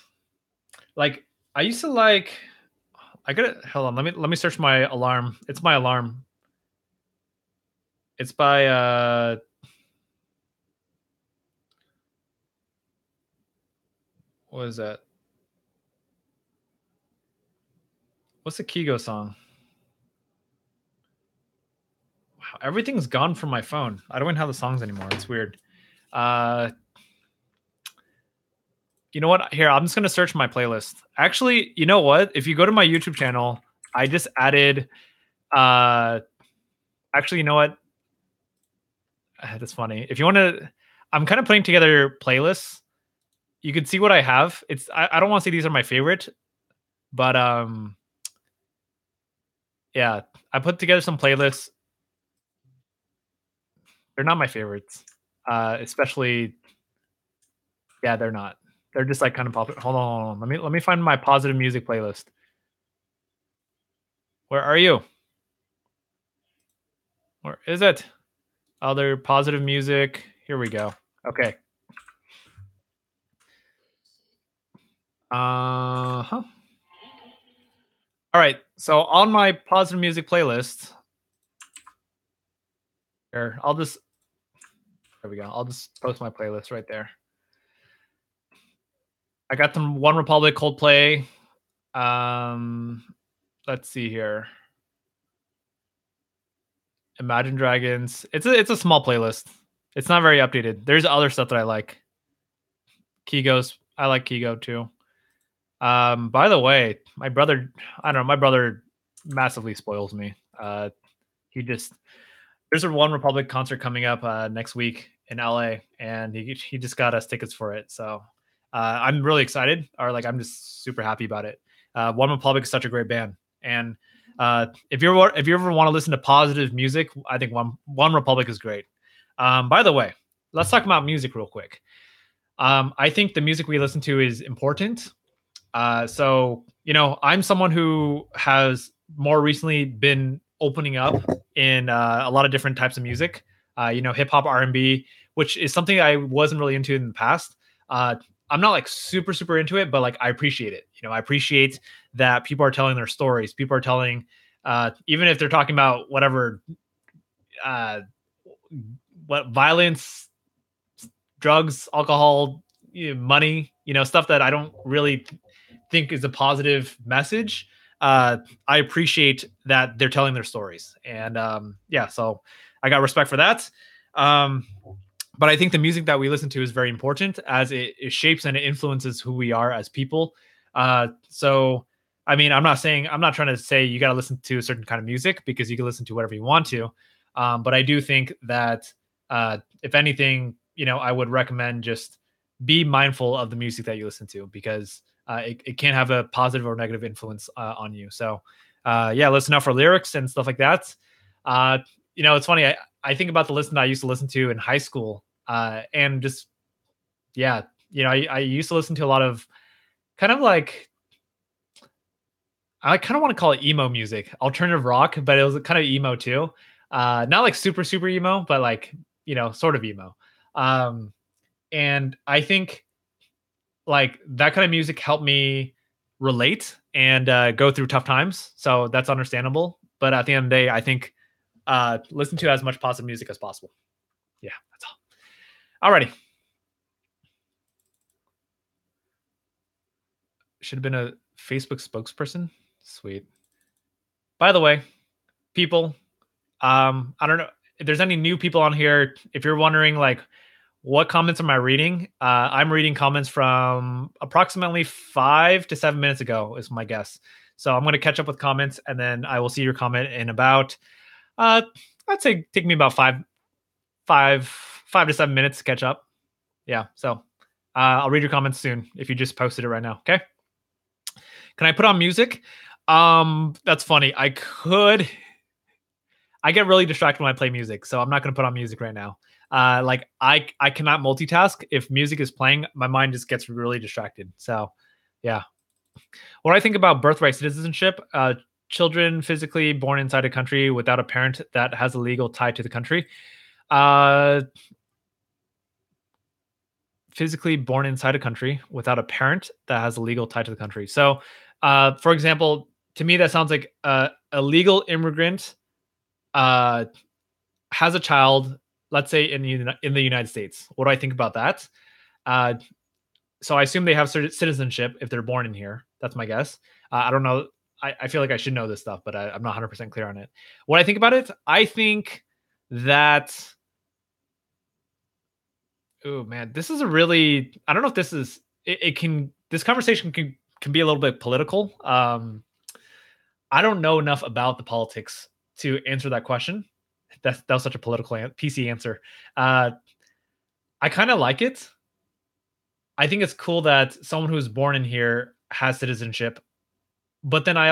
Like I used to like. I gotta hold on. Let me search my alarm. It's my alarm. It's by what is that? What's the Kigo song? Wow, everything's gone from my phone. I don't even have the songs anymore. It's weird. Uh, you know what? Here, I'm just gonna search my playlist. Actually, you know what? If you go to my YouTube channel, I just added. Uh, actually, you know what? That's funny. If you want to, I'm kind of putting together playlists. You can see what I have. I don't want to say these are my favorite, but yeah, I put together some playlists. They're not my favorites, especially yeah, they're not. They're just like kind of popular. Hold on. Let me find my positive music playlist. Where are you? Where is it? Other positive music. Here we go. Okay. Huh. All right. So on my positive music playlist, here, there we go. I'll just post my playlist right there. I got some One Republic, Coldplay. Um, let's see here. Imagine Dragons. It's a small playlist. It's not very updated. There's other stuff that I like. Kigo's. I like Kigo too. By the way, my brother, I don't know, my brother massively spoils me. He just there's a One Republic concert coming up next week in LA, and he just got us tickets for it. So I'm really excited, or like I'm just super happy about it. One Republic is such a great band, and if you ever want to listen to positive music, I think One Republic is great. By the way, let's talk about music real quick. I think the music we listen to is important. So, I'm someone who has more recently been opening up in a lot of different types of music, hip hop, R&B, which is something I wasn't really into in the past. I'm not like super, super into it, but like I appreciate it. I appreciate that people are telling their stories. People are telling, even if they're talking about whatever, uh, what violence, drugs, alcohol, money, stuff that I don't really think is a positive message. Uh, I appreciate that they're telling their stories, and yeah, so I got respect for that. Um, but I think the music that we listen to is very important as it shapes and it influences who we are as people. So, I mean, I'm not trying to say you got to listen to a certain kind of music because you can listen to whatever you want to. But I do think that if anything, I would recommend just be mindful of the music that you listen to because it can have a positive or negative influence on you. So, yeah, listen out for lyrics and stuff like that. Uh, it's funny. I think about the listen that I used to listen to in high school, and just yeah, I used to listen to a lot of kind of like I kind of want to call it emo music, alternative rock, but it was kind of emo too. Not like super super emo, but like sort of emo. Um, and I think like that kind of music helped me relate and go through tough times. So that's understandable. But at the end of the day, I think listen to as much positive music as possible. Yeah, that's all. Alrighty. Should have been a Facebook spokesperson. Sweet. By the way, people, I don't know if there's any new people on here. If you're wondering, like, what comments am I reading? I'm reading comments from approximately 5 to 7 minutes ago, is my guess. So I'm going to catch up with comments, and then I will see your comment in about, uh, I'd say, take me about 5 to 7 minutes to catch up. Yeah. So I'll read your comments soon if you just posted it right now. Okay. Can I put on music? That's funny. I get really distracted when I play music, so I'm not gonna put on music right now. Like I cannot multitask. If music is playing, my mind just gets really distracted. So yeah. What I think about birthright citizenship, children physically born inside a country without a parent that has a legal tie to the country. Uh Physically born inside a country without a parent that has a legal tie to the country. So, for example, to me, that sounds like a legal immigrant uh, has a child, let's say in the United States. What do I think about that? Uh, so I assume they have citizenship if they're born in here. That's my guess. I don't know. I feel like I should know this stuff, but I'm not 100% clear on it. What I think about it, I think that oh man, this is a really I don't know if this is it can this conversation can be a little bit political. I don't know enough about the politics to answer that question. That was such a political PC answer. Uh, I kind of like it. I think it's cool that someone who's born in here has citizenship, but then I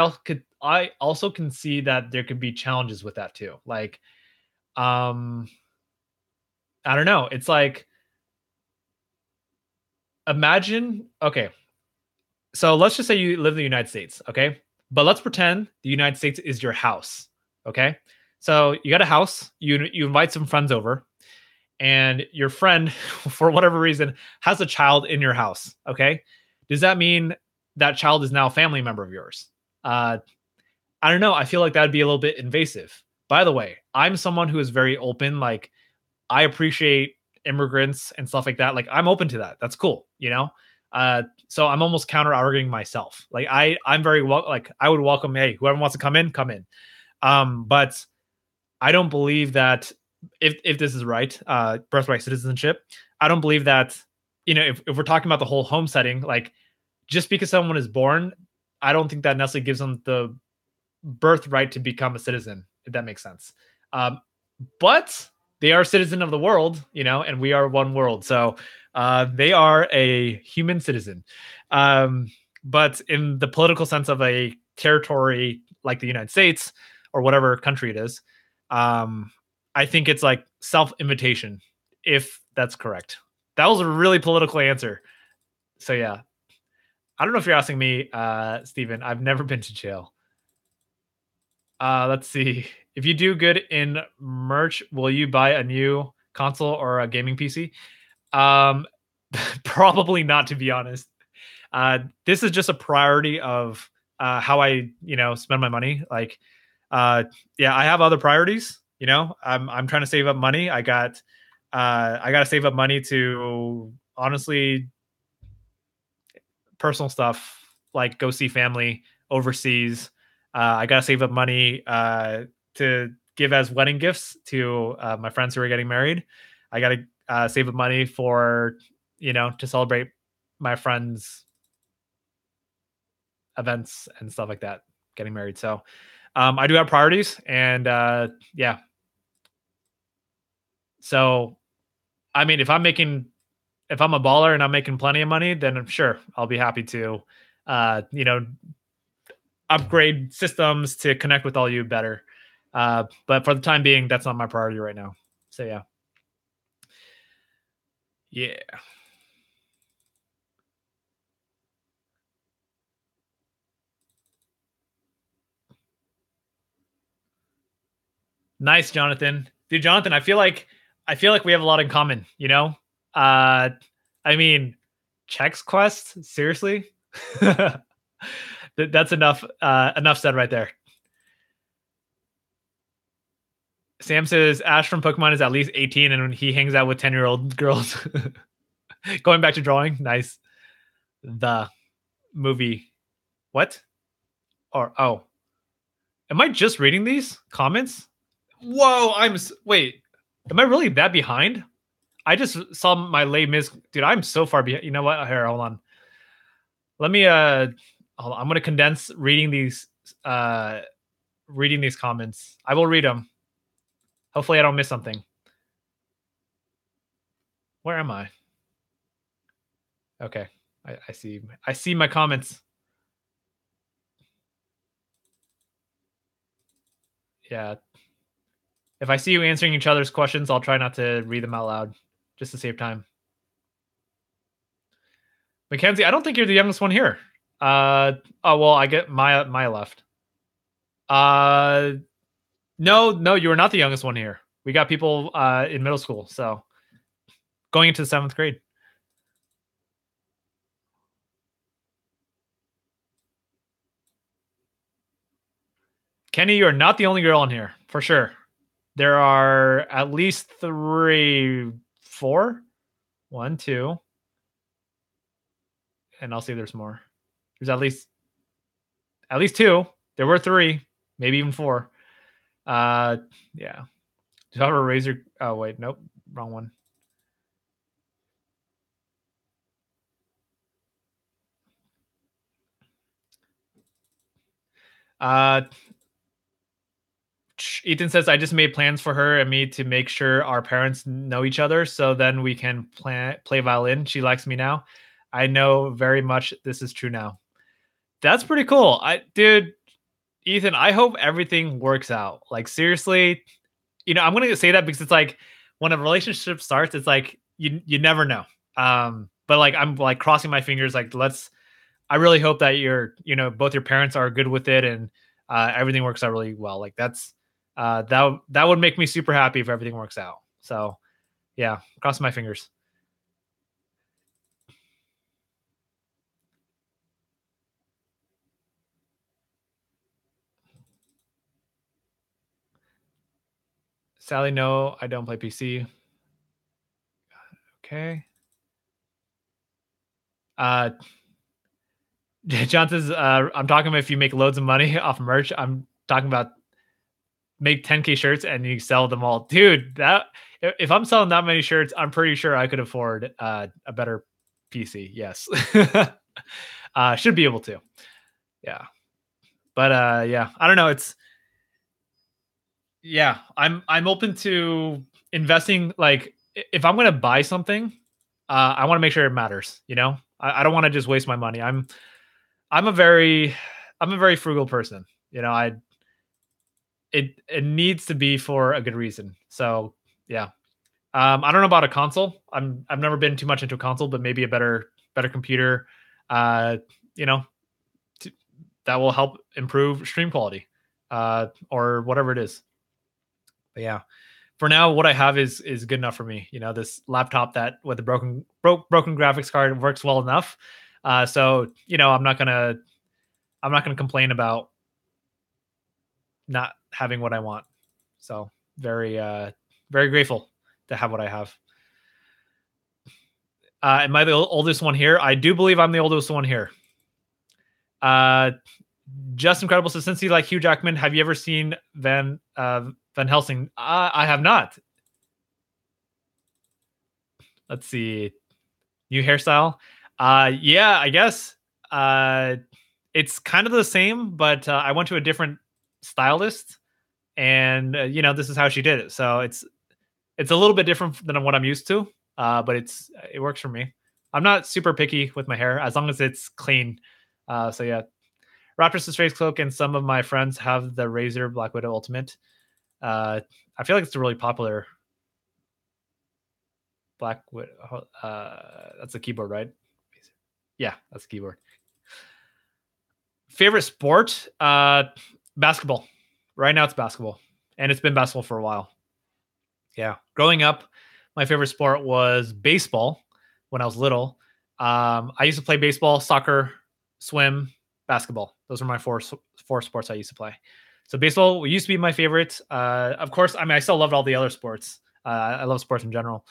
also can see that there could be challenges with that too. Like, um, I don't know. It's like imagine okay, so let's just say you live in the United States, okay? But let's pretend the United States is your house, okay? So you got a house, you invite some friends over, and your friend, for whatever reason, has a child in your house, okay? Does that mean that child is now a family member of yours? Uh, I don't know. I feel like that'd be a little bit invasive. By the way, I'm someone who is very open. Like I appreciate immigrants and stuff like that. Like I'm open to that. That's cool. So I'm almost counter arguing myself. Like I'm very like I would welcome, hey, whoever wants to come in, come in. But I don't believe that if this is right, birthright citizenship, I don't believe that, if we're talking about the whole home setting, like just because someone is born, I don't think that necessarily gives them the birthright to become a citizen, if that makes sense. Um, but they are citizen of the world, and we are one world. So they are a human citizen. But in the political sense of a territory like the United States or whatever country it is, I think it's like self-invitation, if that's correct. That was a really political answer. So yeah, I don't know if you're asking me, Steven. I've never been to jail. Let's see. If you do good in merch, will you buy a new console or a gaming PC? Um, probably not, to be honest. This is just a priority of how I spend my money. Like, yeah, I have other priorities. I'm trying to save up money. I got to save up money to honestly personal stuff like go see family overseas. I got to save up money to give as wedding gifts to my friends who are getting married. I got to save up money for, to celebrate my friends' events and stuff like that, getting married. So I do have priorities. And yeah. So, I mean, if I'm a baller and I'm making plenty of money, then I'm sure I'll be happy to, you know, upgrade systems to connect with all you better. But for the time being, that's not my priority right now. So yeah, yeah, nice, Jonathan. Dude, Jonathan, I feel like we have a lot in common. Uh, I mean, Chex Quest, seriously. That's enough. Enough said right there. Sam says Ash from Pokemon is at least 18 and he hangs out with 10-year-old girls. Going back to drawing, nice. The movie. What? Or oh, am I just reading these comments? Whoa, wait. Am I really that behind? I just saw my late miss, dude. I'm so far behind. You know what? Here, hold on. Let me hold on. I'm gonna condense reading these comments. I will read them. Hopefully, I don't miss something. Where am I? Okay, I see. I see my comments. Yeah. If I see you answering each other's questions, I'll try not to read them out loud, just to save time. Mackenzie, I don't think you're the youngest one here. Oh well, I get Maya left. Uh, no, you are not the youngest one here. We got people in middle school, so going into the 7th grade. Kenny, you are not the only girl in here, for sure. There are at least 3, 4, 1, 2, and I'll see if there's more. There's at least 2. There were 3, maybe even 4. Yeah. Do you have a razor? Oh wait, nope, wrong one. Uh, Ethan says, I just made plans for her and me to make sure our parents know each other so then we can play violin. She likes me now. I know very much this is true now. That's pretty cool. Dude, Ethan, I hope everything works out. Like, seriously, I'm going to say that because it's like when a relationship starts, it's like you never know. But like, I'm like crossing my fingers, like, I really hope that both your parents are good with it and everything works out really well. Like that would make me super happy if everything works out. So yeah, cross my fingers. Sally, no, I don't play PC. Okay. John says, I'm talking about if you make loads of money off merch. I'm talking about make 10K shirts and you sell them all. Dude, that if I'm selling that many shirts, I'm pretty sure I could afford a better PC. Yes. Should be able to. Yeah. But yeah, I don't know. I'm open to investing. Like if I'm gonna buy something, I want to make sure it matters. I don't want to just waste my money. I'm a very frugal person. It needs to be for a good reason. So yeah. I don't know about a console. I've never been too much into a console, but maybe a better computer. Uh, you know, that will help improve stream quality, or whatever it is. But yeah, for now, what I have is good enough for me. This laptop that with a broken graphics card works well enough. So I'm not gonna I'm not going to complain about not having what I want. So very, very grateful to have what I have. Am I the oldest one here? I do believe I'm the oldest one here. Just incredible. So since you like Hugh Jackman, have you ever seen Van Helsing? I have not. Let's see. New hairstyle. Yeah, I guess. It's kind of the same, but I went to a different stylist, and this is how she did it. So it's a little bit different than what I'm used to, but it works for me. I'm not super picky with my hair as long as it's clean. So yeah, Raptors' Space Cloak and some of my friends have the Razer Black Widow Ultimate. I feel like it's a really popular Black Widow. That's the keyboard, right? Yeah, that's the keyboard. Favorite sport? Basketball. Right now it's basketball, and it's been basketball for a while. Yeah, growing up, my favorite sport was baseball when I was little. I used to play baseball, soccer, swim, basketball. Those are my four sports I used to play. So baseball used to be my favorite. Of course, I mean I still loved all the other sports. I love sports in general.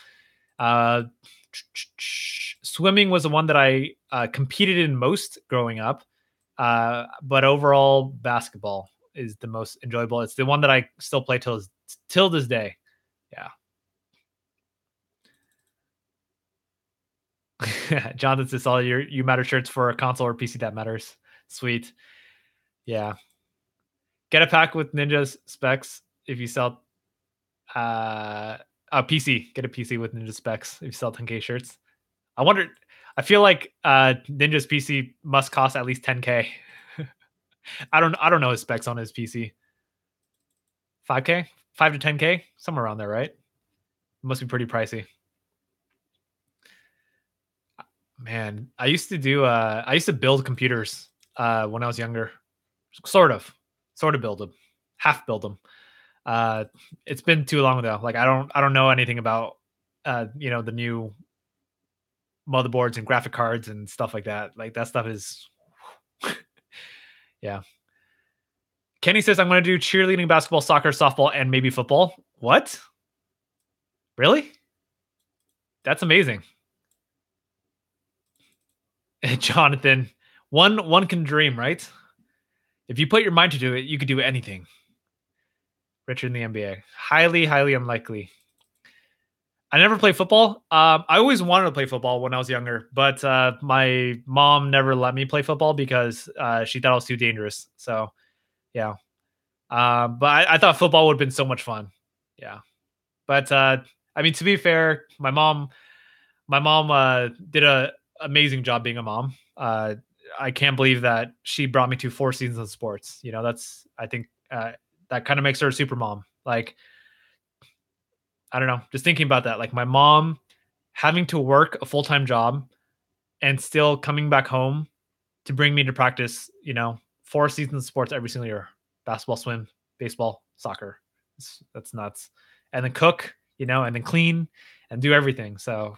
Swimming was the one that I competed in most growing up. But overall, basketball is the most enjoyable. It's the one that I still play till this day. Yeah. Jonathan says all your you matter shirts for a console or PC that matters. Sweet. Yeah. Get a pack with Ninja specs if you sell a PC. Get a PC with Ninja specs if you sell 10K shirts. I feel like Ninja's PC must cost at least 10K. I don't know his specs on his PC. 5K? 5 to 10K? Somewhere around there, right? Must be pretty pricey. Man, I used to build computers when I was younger. Sort of build them, half build them. It's been too long though. Like I don't know anything about the new motherboards and graphic cards and stuff like that. Like that stuff is yeah. Kenny says I'm going to do cheerleading, basketball, soccer, softball, and maybe football. What? Really? That's amazing. Jonathan, one can dream, right? If you put your mind to do it, you could do anything. Richer in the NBA. Highly, highly unlikely. I never played football. I always wanted to play football when I was younger, but my mom never let me play football because she thought it was too dangerous. So, yeah. But I thought football would have been so much fun. Yeah. But I mean, to be fair, my mom did a amazing job being a mom. I can't believe that she brought me to 4 seasons of sports. That's I think that kind of makes her a super mom. Like, I don't know, just thinking about that. Like my mom having to work a full-time job and still coming back home to bring me to practice, 4 seasons of sports every single year. Basketball, swim, baseball, soccer. That's nuts. And then cook, and then clean and do everything. So,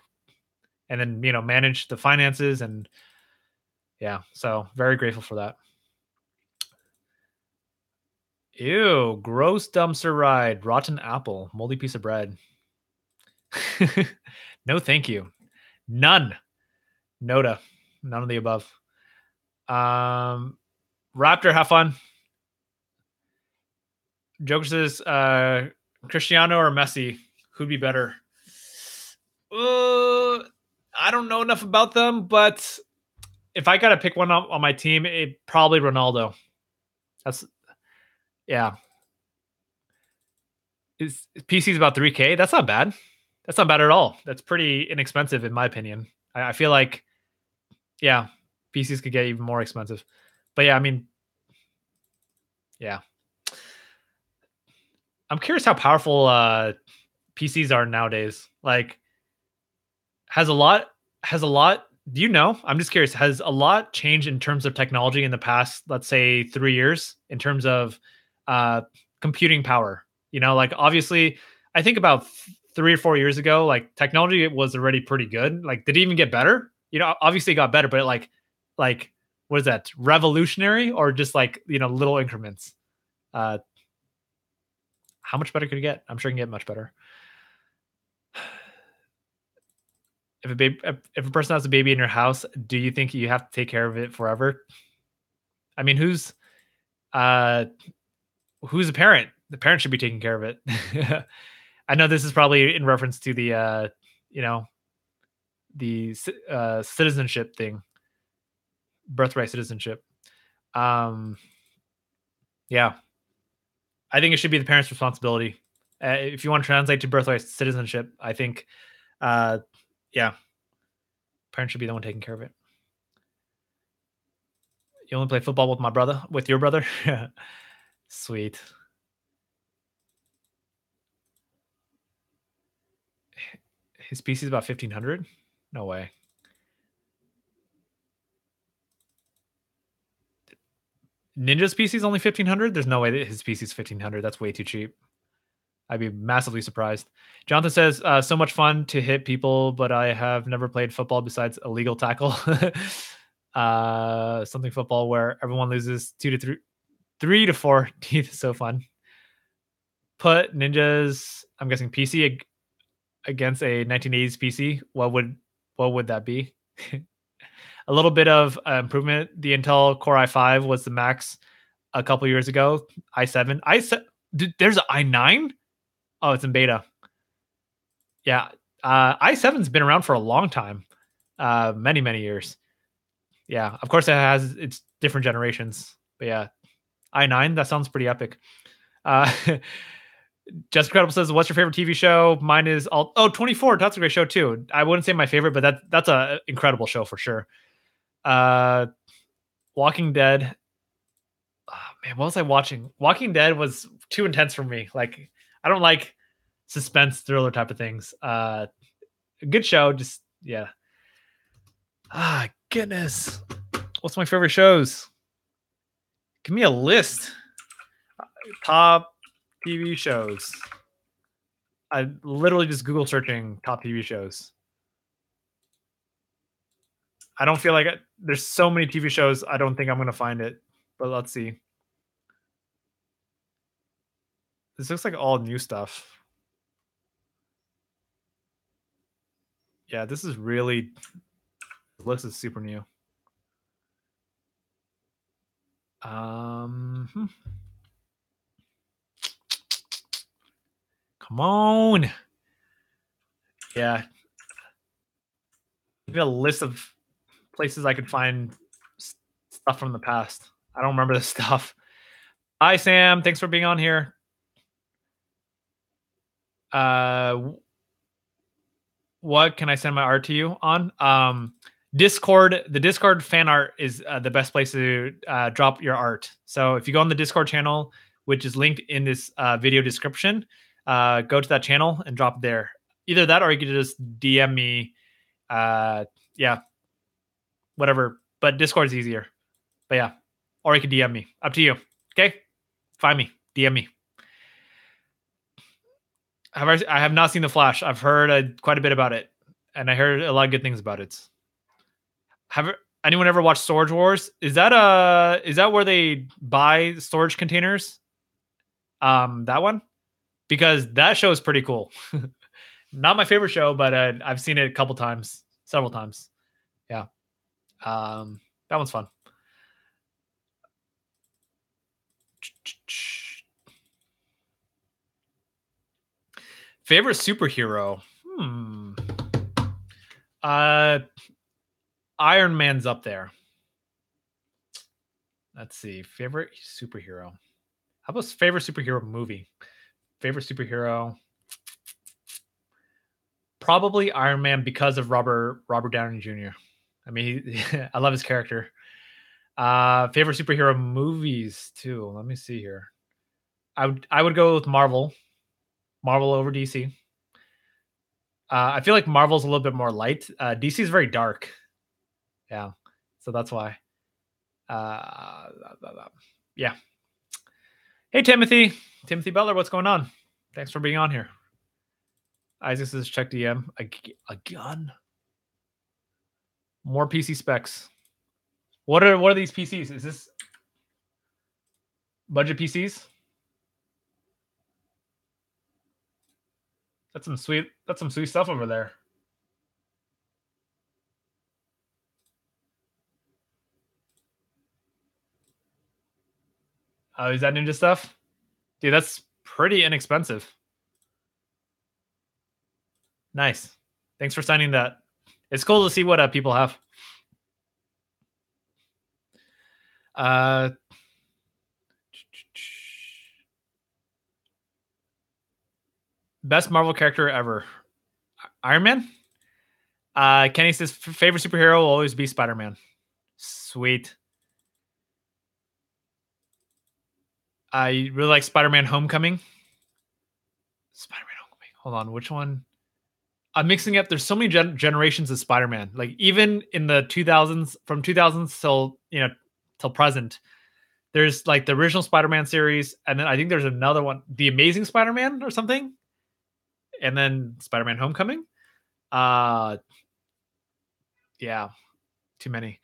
and then, manage the finances and yeah. So very grateful for that. Ew, gross dumpster ride, rotten apple, moldy piece of bread. No, thank you. None. None of the above. Raptor, have fun. Joker says, Cristiano or Messi, who'd be better? I don't know enough about them, but if I gotta pick one on my team, it probably Ronaldo. Yeah. His PC's about 3K. That's not bad. That's not bad at all. That's pretty inexpensive in my opinion. I feel like, yeah, PCs could get even more expensive. But yeah, I mean, yeah. I'm curious how powerful PCs are nowadays. Like, has a lot, do you know? I'm just curious. Has a lot changed in terms of technology in the past, let's say 3 years, in terms of computing power? Like obviously, I think about 3 or 4 years ago, like technology was already pretty good. Like, did it even get better? Obviously it got better, but like what is that? Revolutionary or just like, little increments? Uh, how much better could it get? I'm sure it can get much better. If a person has a baby in your house, do you think you have to take care of it forever? I mean, uh who's a parent? The parent should be taking care of it. I know this is probably in reference to the you know, citizenship thing, birthright citizenship. Um yeah, I think it should be the parent's responsibility. If you want to translate to birthright citizenship, I think uh yeah, parents should be the one taking care of it. You only play football with your brother? Sweet. His PC is about 1500? No way. Ninja's PC is only 1500? There's no way that his PC is 1500. That's way too cheap. I'd be massively surprised. Jonathan says, so much fun to hit people, but I have never played football besides illegal tackle. Something football where everyone loses 3 to 4 teeth. So fun. Put ninjas, I'm guessing PC against a 1980s PC. What would that be? A little bit of improvement. The Intel Core i5 was the max a couple years ago. i7. There's an i9? Oh, it's in beta. Yeah. i7's been around for a long time. Many, many years. Yeah. Of course, it has its different generations. But yeah, i9, that sounds pretty epic. Just Credible says, what's your favorite TV show? Mine is 24. That's a great show too. I wouldn't say my favorite, but that's a incredible show for sure. Walking Dead. Oh, man, what was I watching? Walking Dead was too intense for me. Like, I don't like suspense thriller type of things. A good show, just yeah. Goodness. What's my favorite shows? Give me a list. Top TV shows. I literally just Google searching top TV shows. I don't feel like there's so many TV shows. I don't think I'm going to find it, but let's see. This looks like all new stuff. Yeah, this is really. The list is super new. Come on. Yeah. Give me a list of places I could find stuff from the past. I don't remember this stuff. Hi, Sam. Thanks for being on here. What can I send my art to you on? Discord. The Discord fan art is the best place to drop your art. So if you go on the Discord channel, which is linked in this video description, go to that channel and drop it there. Either that or you could just DM me. Yeah, whatever. But Discord is easier. But yeah, or you could DM me. Up to you. Okay, find me. DM me. I have not seen The Flash. I've heard quite a bit about it, and I heard a lot of good things about it. Have anyone ever watched Storage Wars? Is that where they buy storage containers? That one? Because that show is pretty cool. Not my favorite show, but I've seen it a couple times, several times. Yeah. That one's fun. Favorite superhero? Iron Man's up there. Let's see. Favorite superhero. How about favorite superhero movie? Favorite superhero. Probably Iron Man because of Robert Downey Jr. I mean, I love his character. Favorite superhero movies too. Let me see here. I would go with Marvel over DC. I feel like Marvel's a little bit more light. DC is very dark. Yeah, so that's why. Yeah. Hey, Timothy Butler, what's going on? Thanks for being on here. Isaac says check DM. A gun. More PC specs. What are these PCs? Is this budget PCs? That's some sweet stuff over there. Oh, is that ninja stuff? Dude, that's pretty inexpensive. Nice. Thanks for signing that. It's cool to see what people have. Uh, best Marvel character ever. Iron Man. Kenny says favorite superhero will always be Spider-Man. Sweet. I really like Spider-Man Homecoming. Spider-Man Homecoming. Hold on, which one? I'm mixing up. There's so many generations of Spider-Man. Like even in the 2000s, from 2000s till till present, there's like the original Spider-Man series, and then I think there's another one, The Amazing Spider-Man or something, and then Spider-Man Homecoming. Uh, yeah, too many.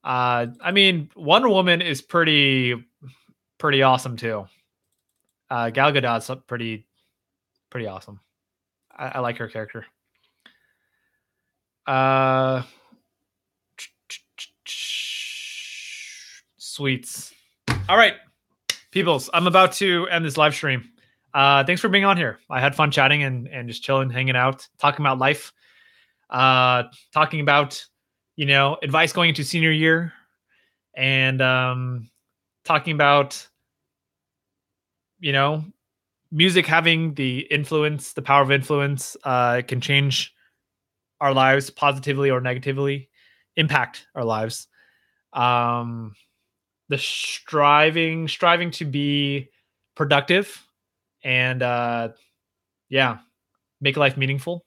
I mean, Wonder Woman is pretty awesome too. Gal Gadot's pretty awesome. I like her character. Uh, sweets. All right, peoples. I'm about to end this live stream. Thanks for being on here. I had fun chatting and just chilling, hanging out, talking about life, talking about advice going into senior year, and talking about music having the power of influence. Can change our lives positively or negatively, impact our lives. The striving to be productive and yeah, make life meaningful.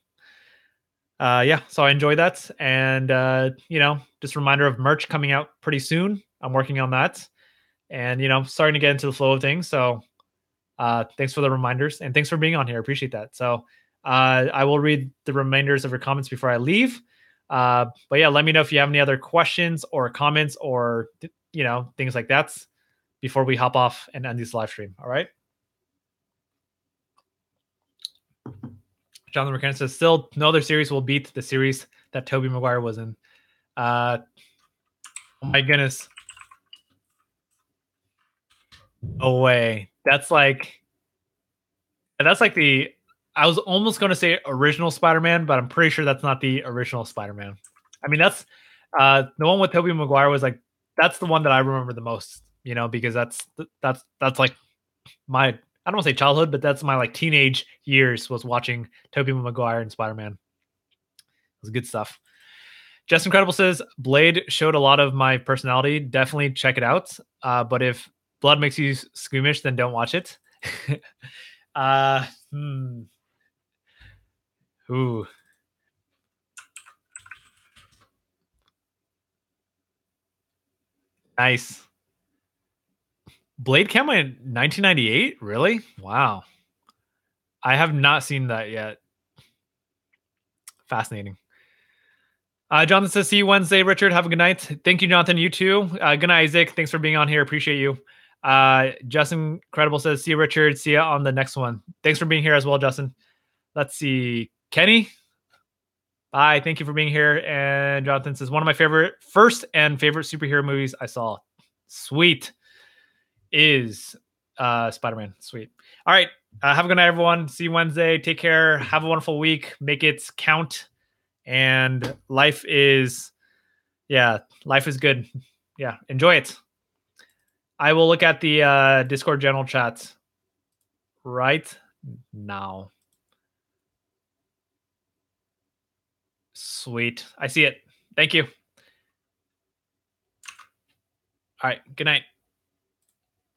Yeah, so I enjoy that, and just a reminder of merch coming out pretty soon. I'm working on that, and starting to get into the flow of things. So thanks for the reminders, and thanks for being on here. I appreciate that. So I will read the remainders of your comments before I leave. But yeah, let me know if you have any other questions or comments or things like that before we hop off and end this live stream. All right. Jonathan McKenna says, still no other series will beat the series that Tobey Maguire was in. Oh my goodness. No way. That's like the I was almost going to say original Spider-Man, but I'm pretty sure that's not the original Spider-Man. I mean, that's the one with Tobey Maguire was like that's the one that I remember the most, because that's like my I don't want to say childhood, but that's my like teenage years was watching Tobey Maguire and Spider-Man. It was good stuff. Just Incredible says Blade showed a lot of my personality. Definitely check it out. But if blood makes you squeamish, then don't watch it. Ooh. Nice. Blade came out in 1998? Really? Wow. I have not seen that yet. Fascinating. Jonathan says, see you Wednesday, Richard. Have a good night. Thank you, Jonathan. You too. Good night, Isaac. Thanks for being on here. Appreciate you. Justin Credible says, see you, Richard. See you on the next one. Thanks for being here as well, Justin. Let's see. Kenny. Bye. Thank you for being here. And Jonathan says, one of my favorite superhero movies I saw. Sweet. Is Spider-Man. Sweet. All right. Have a good night, everyone. See you Wednesday. Take care. Have a wonderful week. Make it count. And life is good. Yeah. Enjoy it. I will look at the Discord general chat right now. Sweet. I see it. Thank you. All right. Good night.